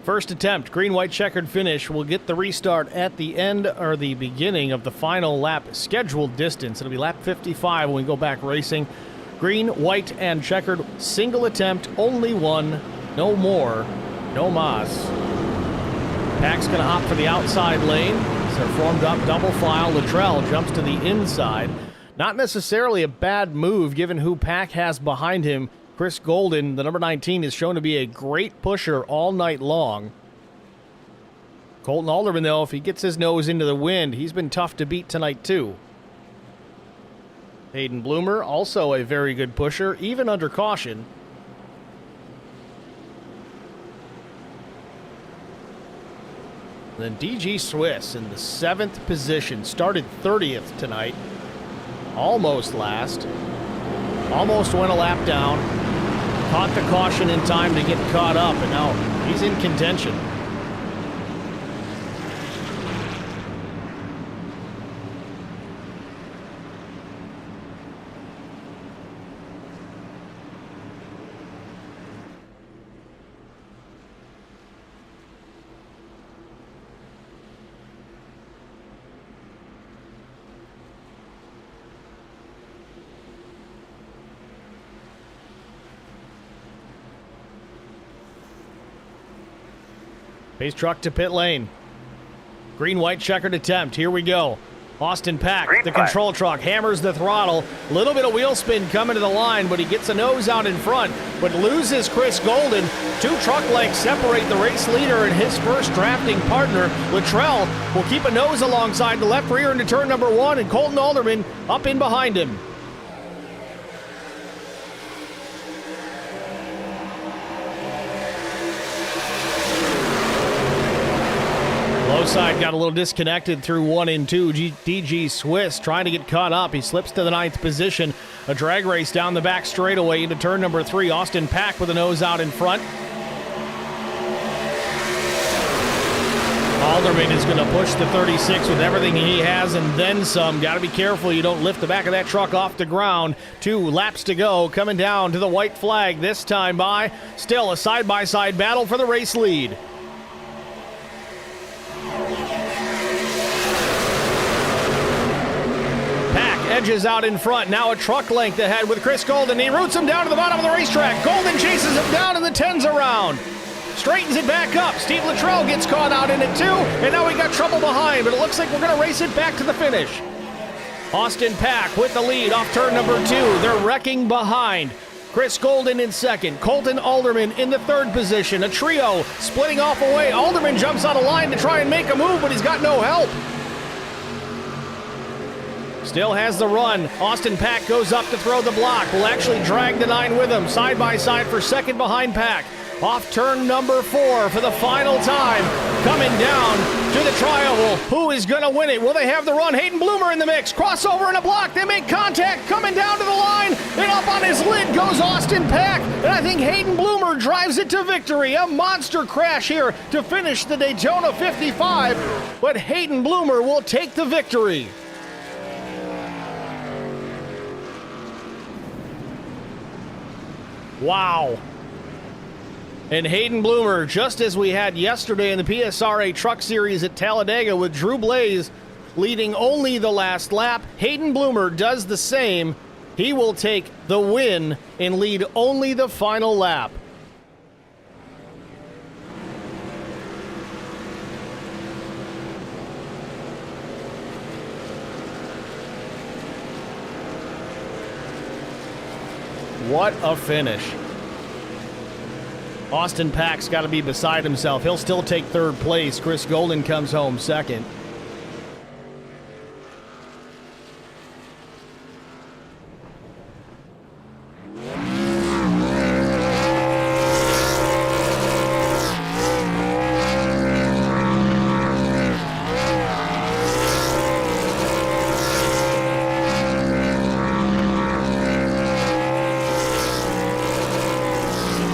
First attempt, green-white checkered finish. We'll get the restart at the end or the beginning of the final lap scheduled distance. It'll be lap 55 when we go back racing. Green, white, and checkered. Single attempt, only one. No more. No mas. Pack's going to opt for the outside lane. So they're formed up double file. Luttrell jumps to the inside. Not necessarily a bad move given who Pack has behind him. Chris Golden, the number 19, is shown to be a great pusher all night long. Colton Alderman, though, if he gets his nose into the wind, he's been tough to beat tonight, too. Hayden Bloomer, also a very good pusher, even under caution. Then DG Swiss in the 7th position, started 30th tonight. Almost last. Almost went a lap down. Caught the caution in time to get caught up, and now he's in contention. Pace truck to pit lane. Green-white checkered attempt. Here we go. Austin Pack, the control truck, hammers the throttle. Little bit of wheel spin coming to the line, but he gets a nose out in front, but loses Chris Golden. 2 truck lengths separate the race leader and his first drafting partner. Luttrell will keep a nose alongside the left rear into turn number 1, and Colton Alderman up in behind him. Low side got a little disconnected through 1 and 2. DG Swiss trying to get caught up. He slips to the 9th position. A drag race down the back straightaway into turn number 3. Austin Pack with a nose out in front. Alderman is going to push the 36 with everything he has and then some. Got to be careful you don't lift the back of that truck off the ground. 2 laps to go. Coming down to the white flag this time by. Still a side-by-side battle for the race lead. Edges out in front, now a truck length ahead with Chris Golden. He roots him down to the bottom of the racetrack. Golden chases him down in the 10s around. Straightens it back up. Steve Luttrell gets caught out in it too, and now we got trouble behind, but it looks like we're going to race it back to the finish. Austin Pack with the lead off turn number 2. They're wrecking behind. Chris Golden in second. Colton Alderman in the 3rd position. A trio splitting off away. Alderman jumps out of line to try and make a move, but he's got no help. Still has the run. Austin Pack goes up to throw the block. Will actually drag the 9 with him. Side by side for second behind Pack. Off turn number 4 for the final time. Coming down to the tri-oval. Who is going to win it? Will they have the run? Hayden Bloomer in the mix. Crossover and a block. They make contact. Coming down to the line. And up on his lid goes Austin Pack. And I think Hayden Bloomer drives it to victory. A monster crash here to finish the Daytona 55. But Hayden Bloomer will take the victory. Wow. And Hayden Bloomer, just as we had yesterday in the PSRA Truck Series at Talladega with Drew Blaze leading only the last lap, Hayden Bloomer does the same. He will take the win and lead only the final lap. What a finish. Austin Pack's got to be beside himself. He'll still take third place. Chris Golden comes home second.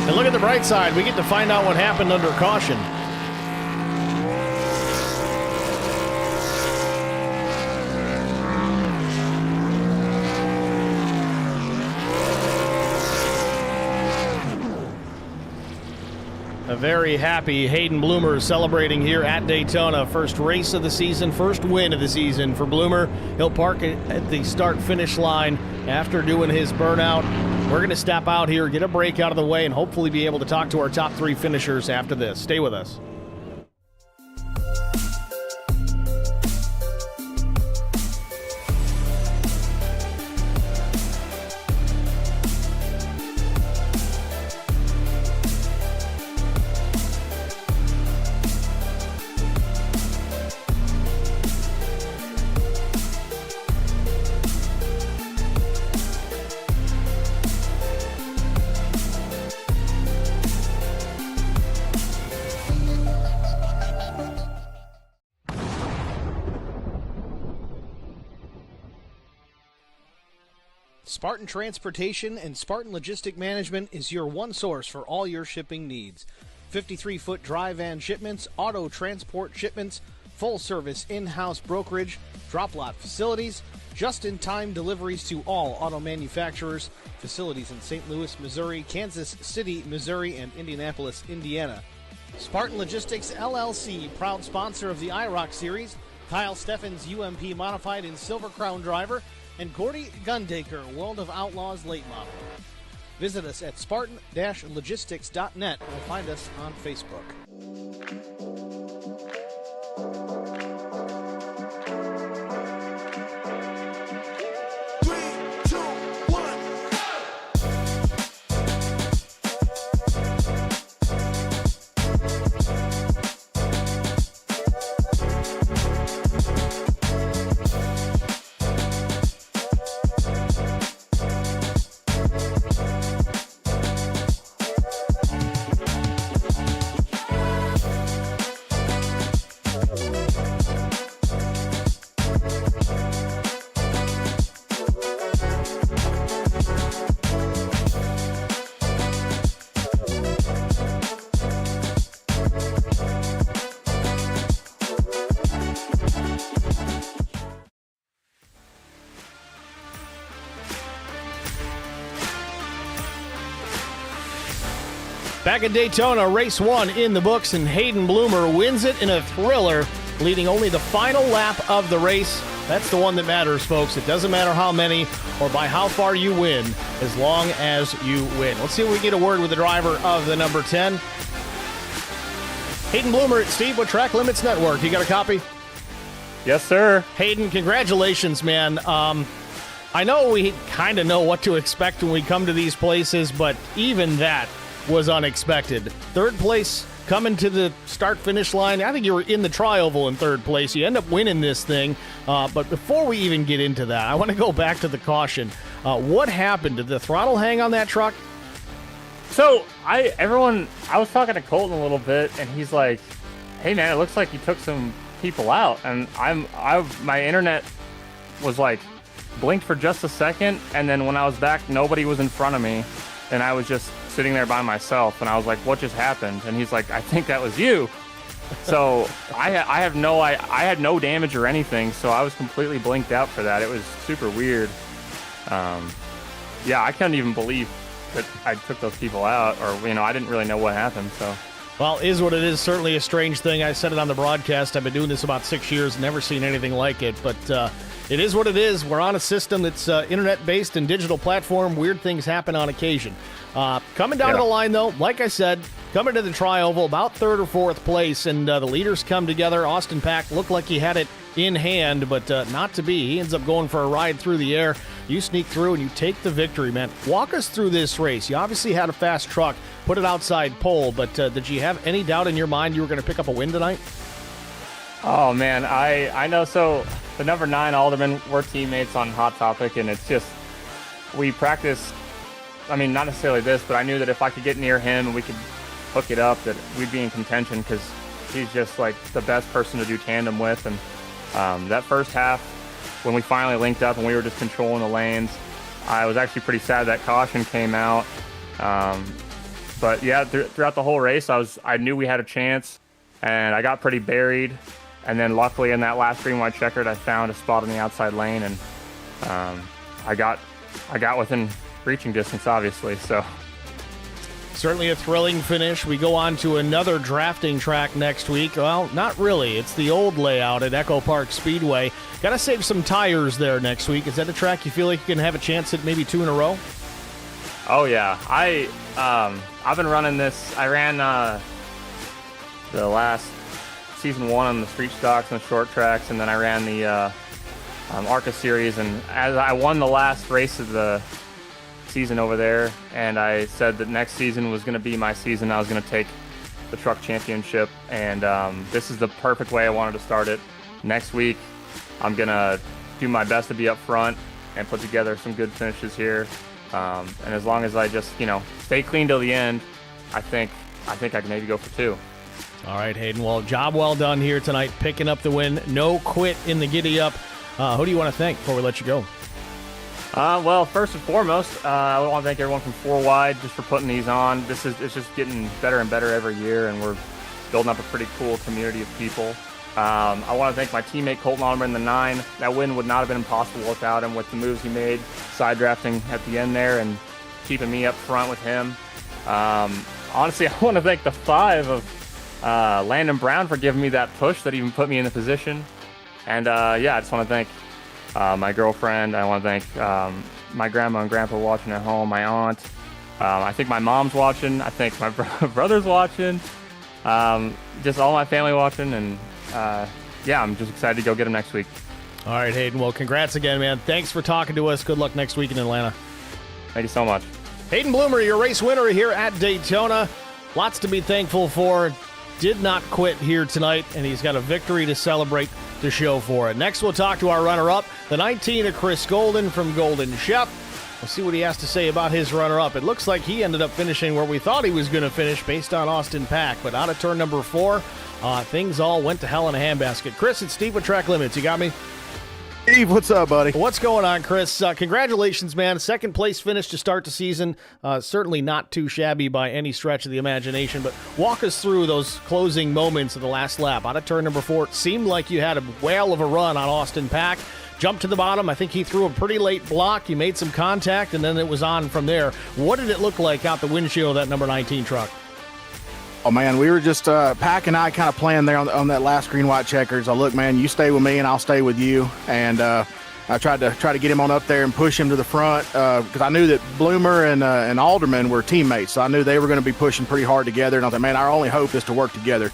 And look at the bright side. We get to find out what happened under caution. A very happy Hayden Bloomer celebrating here at Daytona. First race of the season, first win of the season for Bloomer. He'll park at the start-finish line after doing his burnout. We're going to step out here, get a break out of the way, and hopefully be able to talk to our top 3 finishers after this. Stay with us. Spartan Transportation and Spartan Logistic Management is your one source for all your shipping needs. 53-foot dry van shipments, auto transport shipments, full-service in-house brokerage, drop lot facilities, just-in-time deliveries to all auto manufacturers, facilities in St. Louis, Missouri, Kansas City, Missouri, and Indianapolis, Indiana. Spartan Logistics LLC, proud sponsor of the IROC Series, Kyle Steffens UMP Modified and Silver Crown Driver, and Gordy Gundaker, World of Outlaws late model. Visit us at spartan-logistics.net or find us on Facebook. Back at Daytona, race 1 in the books, and Hayden Bloomer wins it in a thriller, leading only the final lap of the race. That's the one that matters, folks. It doesn't matter how many or by how far you win, as long as you win. Let's see if we get a word with the driver of the number 10. Hayden Bloomer, Steve with Track Limits Network. You got a copy? Yes, sir. Hayden, congratulations, man. I know we kind of know what to expect when we come to these places, but even that was unexpected. Third place coming to the start-finish line. I think you were in the tri-oval in third place. You end up winning this thing. But before we even get into that, I want to go back to the caution. What happened? Did the throttle hang on that truck? So I was talking to Colton a little bit, and he's like, "Hey man, it looks like you took some people out," and my internet was like blinked for just a second, and then when I was back, nobody was in front of me, and I was just sitting there by myself, and I was like, "What just happened?" And he's like, "I think that was you." So I had no damage or anything, so I was completely blinked out for that. It was super weird. Yeah, I couldn't even believe that I took those people out, or I didn't really know what happened. So, Well, is what it is. Certainly a strange thing. I said it on the broadcast. I've been doing this about 6 years, never seen anything like it. But it is what it is. We're on a system that's internet-based and digital platform. Weird things happen on occasion. Coming down to the line, though, like I said, coming to the Tri-Oval, about third or fourth place, and the leaders come together. Austin Pack looked like he had it in hand, but not to be. He ends up going for a ride through the air. You sneak through and you take the victory, man. Walk us through this race. You obviously had a fast truck, put it outside pole, but did you have any doubt in your mind you were going to pick up a win tonight? oh man, I know. So the number 9 Alderman, we're teammates on Hot Topic, and it's just we practice. I mean, not necessarily this, but I knew that if I could get near him and we could hook it up, that we'd be in contention, because he's just like the best person to do tandem with. And that first half, when we finally linked up and we were just controlling the lanes, I was actually pretty sad that caution came out. But yeah, throughout the whole race, I knew we had a chance, and I got pretty buried. And then luckily in that last green white checkered, I found a spot on the outside lane, and I got within reaching distance, obviously. So Certainly a thrilling finish. We go on to another drafting track next week. Well, not really. It's the old layout at Echo Park Speedway. Got to save some tires there next week. Is that a track you feel like you can have a chance at maybe 2 in a row? Oh yeah, I've been running this. I ran the last season 1 on the street stocks and the short tracks, and then I ran the ARCA series. And as I won the last race of the season over there, and I said that next season was going to be my season. I was going to take the truck championship, and this is the perfect way I wanted to start it. Next week, I'm going to do my best to be up front and put together some good finishes here. And as long as I just, stay clean till the end, I think I can maybe go for 2. All right, Hayden. Well, job well done here tonight, picking up the win. No quit in the giddy up. Who do you want to thank before we let you go? Well, first and foremost, I want to thank everyone from FourWide just for putting these on. It's just getting better and better every year, and we're building up a pretty cool community of people. I want to thank my teammate Colton Alderman, the 9. That win would not have been impossible without him, with the moves he made, side drafting at the end there, and keeping me up front with him. Honestly, I want to thank the 5 of Landon Brown for giving me that push that even put me in the position. And I just want to thank my girlfriend. I want to thank my grandma and grandpa watching at home, my aunt. I think my mom's watching. I think my brother's watching. Just all my family watching. And I'm just excited to go get them next week. All right, Hayden. Well, congrats again, man. Thanks for talking to us. Good luck next week in Atlanta. Thank you so much. Hayden Bloomer, your race winner here at Daytona. Lots to be thankful for. Did not quit here tonight, and he's got a victory to celebrate to show for it. Next, we'll talk to our runner-up, the 19 of Chris Golden from Golden Chef. We'll see what he has to say about his runner-up. It looks like he ended up finishing where we thought he was going to finish based on Austin Pack, but out of turn number 4, things all went to hell in a handbasket. Chris, it's Steve with Track Limits. You got me? Steve, what's up, buddy? What's going on, Chris? Congratulations, man. Second place finish to start the season. Certainly not too shabby by any stretch of the imagination, but walk us through those closing moments of the last lap. Out of turn number 4, it seemed like you had a whale of a run on Austin Pack. Jumped to the bottom. I think he threw a pretty late block. You made some contact, and then it was on from there. What did it look like out the windshield of that number 19 truck? Oh, man, we were just, Pack and I kind of playing there on that last green-white checkers. Look, man, you stay with me and I'll stay with you. And I tried to get him on up there and push him to the front because I knew that Bloomer and Alderman were teammates. So I knew they were going to be pushing pretty hard together. And I thought, man, our only hope is to work together.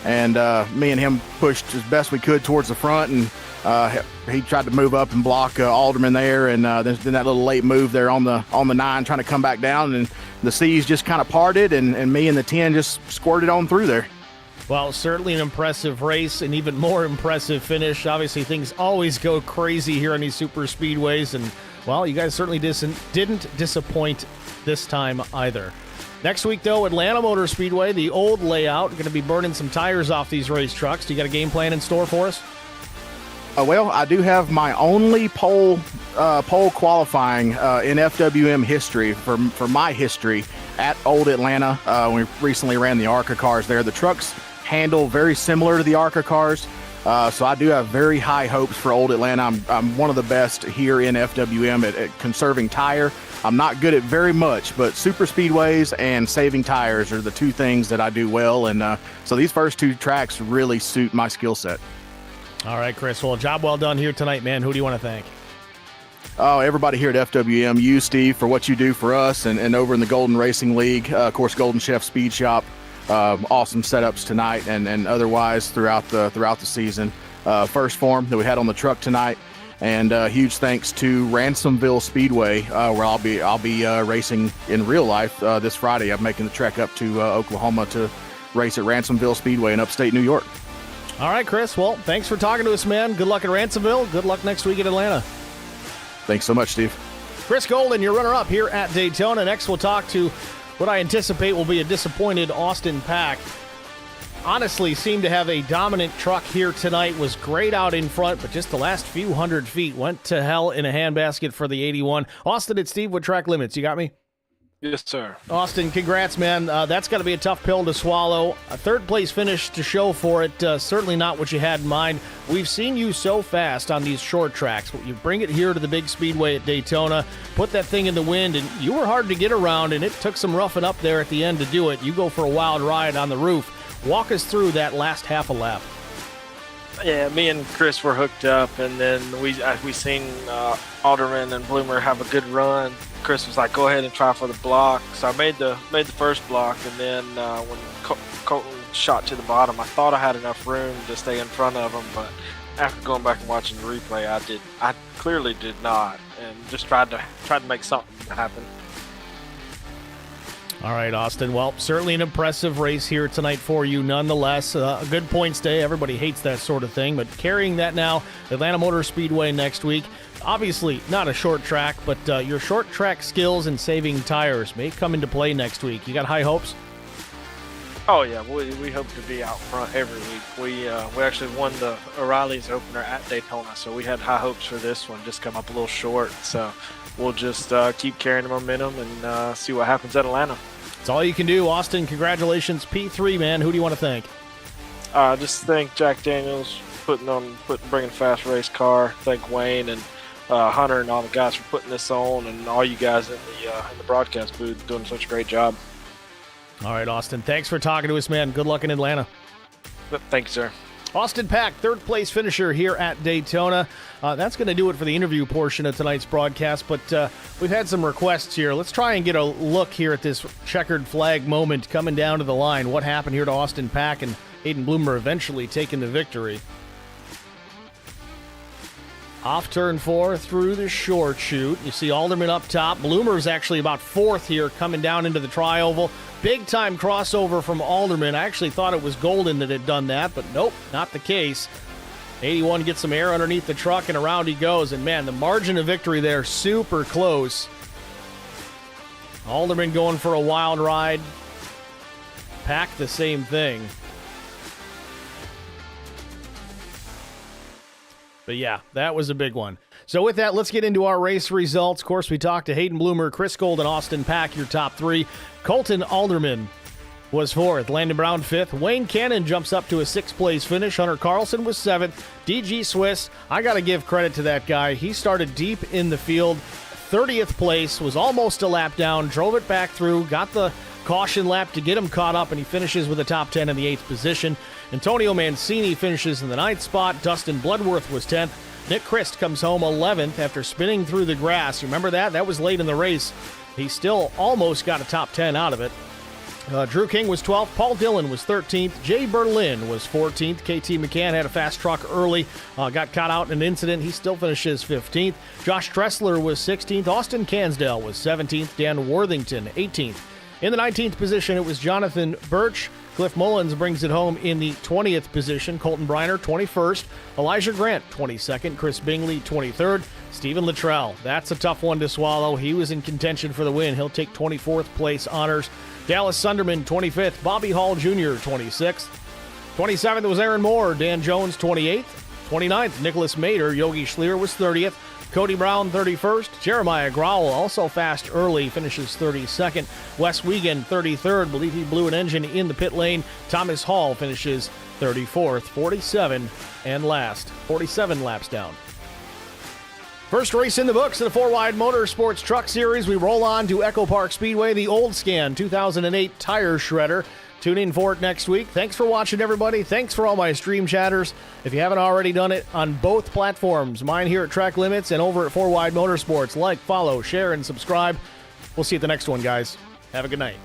And me and him pushed as best we could towards the front, and he tried to move up and block Alderman there, and then that little late move there on the 9, trying to come back down, and the C's just kind of parted, and me and the 10 just squirted on through there. Well, certainly an impressive race, an even more impressive finish. Obviously, things always go crazy here on these super speedways, and, well, you guys certainly didn't disappoint this time either. Next week, though, Atlanta Motor Speedway, the old layout, going to be burning some tires off these race trucks. Do you got a game plan in store for us? Well, I do have my only pole qualifying in FWM history for my history at Old Atlanta. We recently ran the ARCA cars there. The trucks handle very similar to the ARCA cars, so I do have very high hopes for Old Atlanta. I'm one of the best here in FWM at conserving tire. I'm not good at very much, but super speedways and saving tires are the two things that I do well, and so these first two tracks really suit my skill set. All right, Chris. Well, job well done here tonight, man. Who do you want to thank? Oh, everybody here at FWM, you, Steve, for what you do for us, and over in the Golden Racing League, of course, Golden Chef Speed Shop, awesome setups tonight and otherwise throughout the season. First form that we had on the truck tonight, and huge thanks to Ransomville Speedway, where I'll be racing in real life this Friday. I'm making the trek up to Oklahoma to race at Ransomville Speedway in upstate New York. All right, Chris. Well, thanks for talking to us, man. Good luck at Ransomville. Good luck next week at Atlanta. Thanks so much, Steve. Chris Golden, your runner-up here at Daytona. Next, we'll talk to what I anticipate will be a disappointed Austin Pack. Honestly, seemed to have a dominant truck here tonight. Was great out in front, but just the last few hundred feet went to hell in a handbasket for the 81. Austin, it's Steve with Track Limits. You got me? Yes, sir. Austin, congrats, man. That's got to be a tough pill to swallow. A third-place finish to show for it. Certainly not what you had in mind. We've seen you so fast on these short tracks. You bring it here to the big speedway at Daytona, put that thing in the wind, and you were hard to get around, and it took some roughing up there at the end to do it. You go for a wild ride on the roof. Walk us through that last half a lap. Yeah, me and Chris were hooked up, and then we seen Alderman and Bloomer have a good run. Chris was like, "Go ahead and try for the block." So I made the first block, and then when Colton shot to the bottom, I thought I had enough room to stay in front of him, but after going back and watching the replay, I clearly did not, and just tried to make something happen. All right, Austin. Well, certainly an impressive race here tonight for you nonetheless. A good points day. Everybody hates that sort of thing, but carrying that now, Atlanta Motor Speedway next week. Obviously, not a short track, but your short track skills and saving tires may come into play next week. You got high hopes? Oh, yeah. We hope to be out front every week. We actually won the O'Reilly's opener at Daytona, so we had high hopes for this one. Just come up a little short, so we'll just keep carrying the momentum and see what happens at Atlanta. That's all you can do. Austin, congratulations. P3, man. Who do you want to thank? Just thank Jack Daniels bringing a fast race car. Thank Wayne and Hunter and all the guys for putting this on, and all you guys in the broadcast booth doing such a great job. All right, Austin. Thanks for talking to us, man. Good luck in Atlanta. Thank you, sir. Austin Pack, third-place finisher here at Daytona. That's going to do it for the interview portion of tonight's broadcast, but we've had some requests here. Let's try and get a look here at this checkered flag moment coming down to the line. What happened here to Austin Pack and Hayden Bloomer eventually taking the victory. Off turn 4 through the short chute. You see Alderman up top. Bloomer's actually about fourth here coming down into the tri-oval. Big time crossover from Alderman. I actually thought it was Golden that had done that, but nope, not the case. 81 gets some air underneath the truck and around he goes. And man, the margin of victory there, super close. Alderman going for a wild ride. Pack the same thing. But yeah, that was a big one. So with that, let's get into our race results. Of course, we talked to Hayden Bloomer, Chris Golden, Austin Pack, your top three. Colton Alderman was fourth. Landon Brown fifth. Wayne Cannon jumps up to a sixth-place finish. Hunter Carlson was seventh. DG Swiss, I got to give credit to that guy. He started deep in the field. 30th place, was almost a lap down, drove it back through, got the caution lap to get him caught up, and he finishes with a top 10 in the 8th position. Antonio Mancini finishes in the 9th spot. Dustin Bloodworth was 10th. Nick Christ comes home 11th after spinning through the grass. Remember that? That was late in the race. He still almost got a top 10 out of it. Drew King was 12th. Paul Dillon was 13th. Jay Berlin was 14th. KT McCann had a fast truck early. Got caught out in an incident. He still finishes 15th. Josh Dressler was 16th. Austin Cansdale was 17th. Dan Worthington 18th. In the 19th position, it was Jonathan Birch. Cliff Mullins brings it home in the 20th position. Colton Briner, 21st. Elijah Grant, 22nd. Chris Bingley, 23rd. Stephen Luttrell, that's a tough one to swallow. He was in contention for the win. He'll take 24th place honors. Dallas Sunderman, 25th. Bobby Hall Jr., 26th. 27th was Aaron Moore. Dan Jones, 28th. 29th, Nicholas Mader. Yogi Schlier was 30th. Cody Brown, 31st. Jeremiah Growell, also fast early, finishes 32nd. Wes Wiegand, 33rd. Believe he blew an engine in the pit lane. Thomas Hall finishes 34th. 47 laps down. First race in the books of the FourWide Motorsports Truck Series. We roll on to Echo Park Speedway, the Old Scan 2008 Tire Shredder. Tune in for it next week. Thanks for watching, everybody. Thanks for all my stream chatters. If you haven't already done it on both platforms, mine here at Track Limits and over at FourWide Motorsports, like, follow, share, and subscribe. We'll see you at the next one, guys. Have a good night.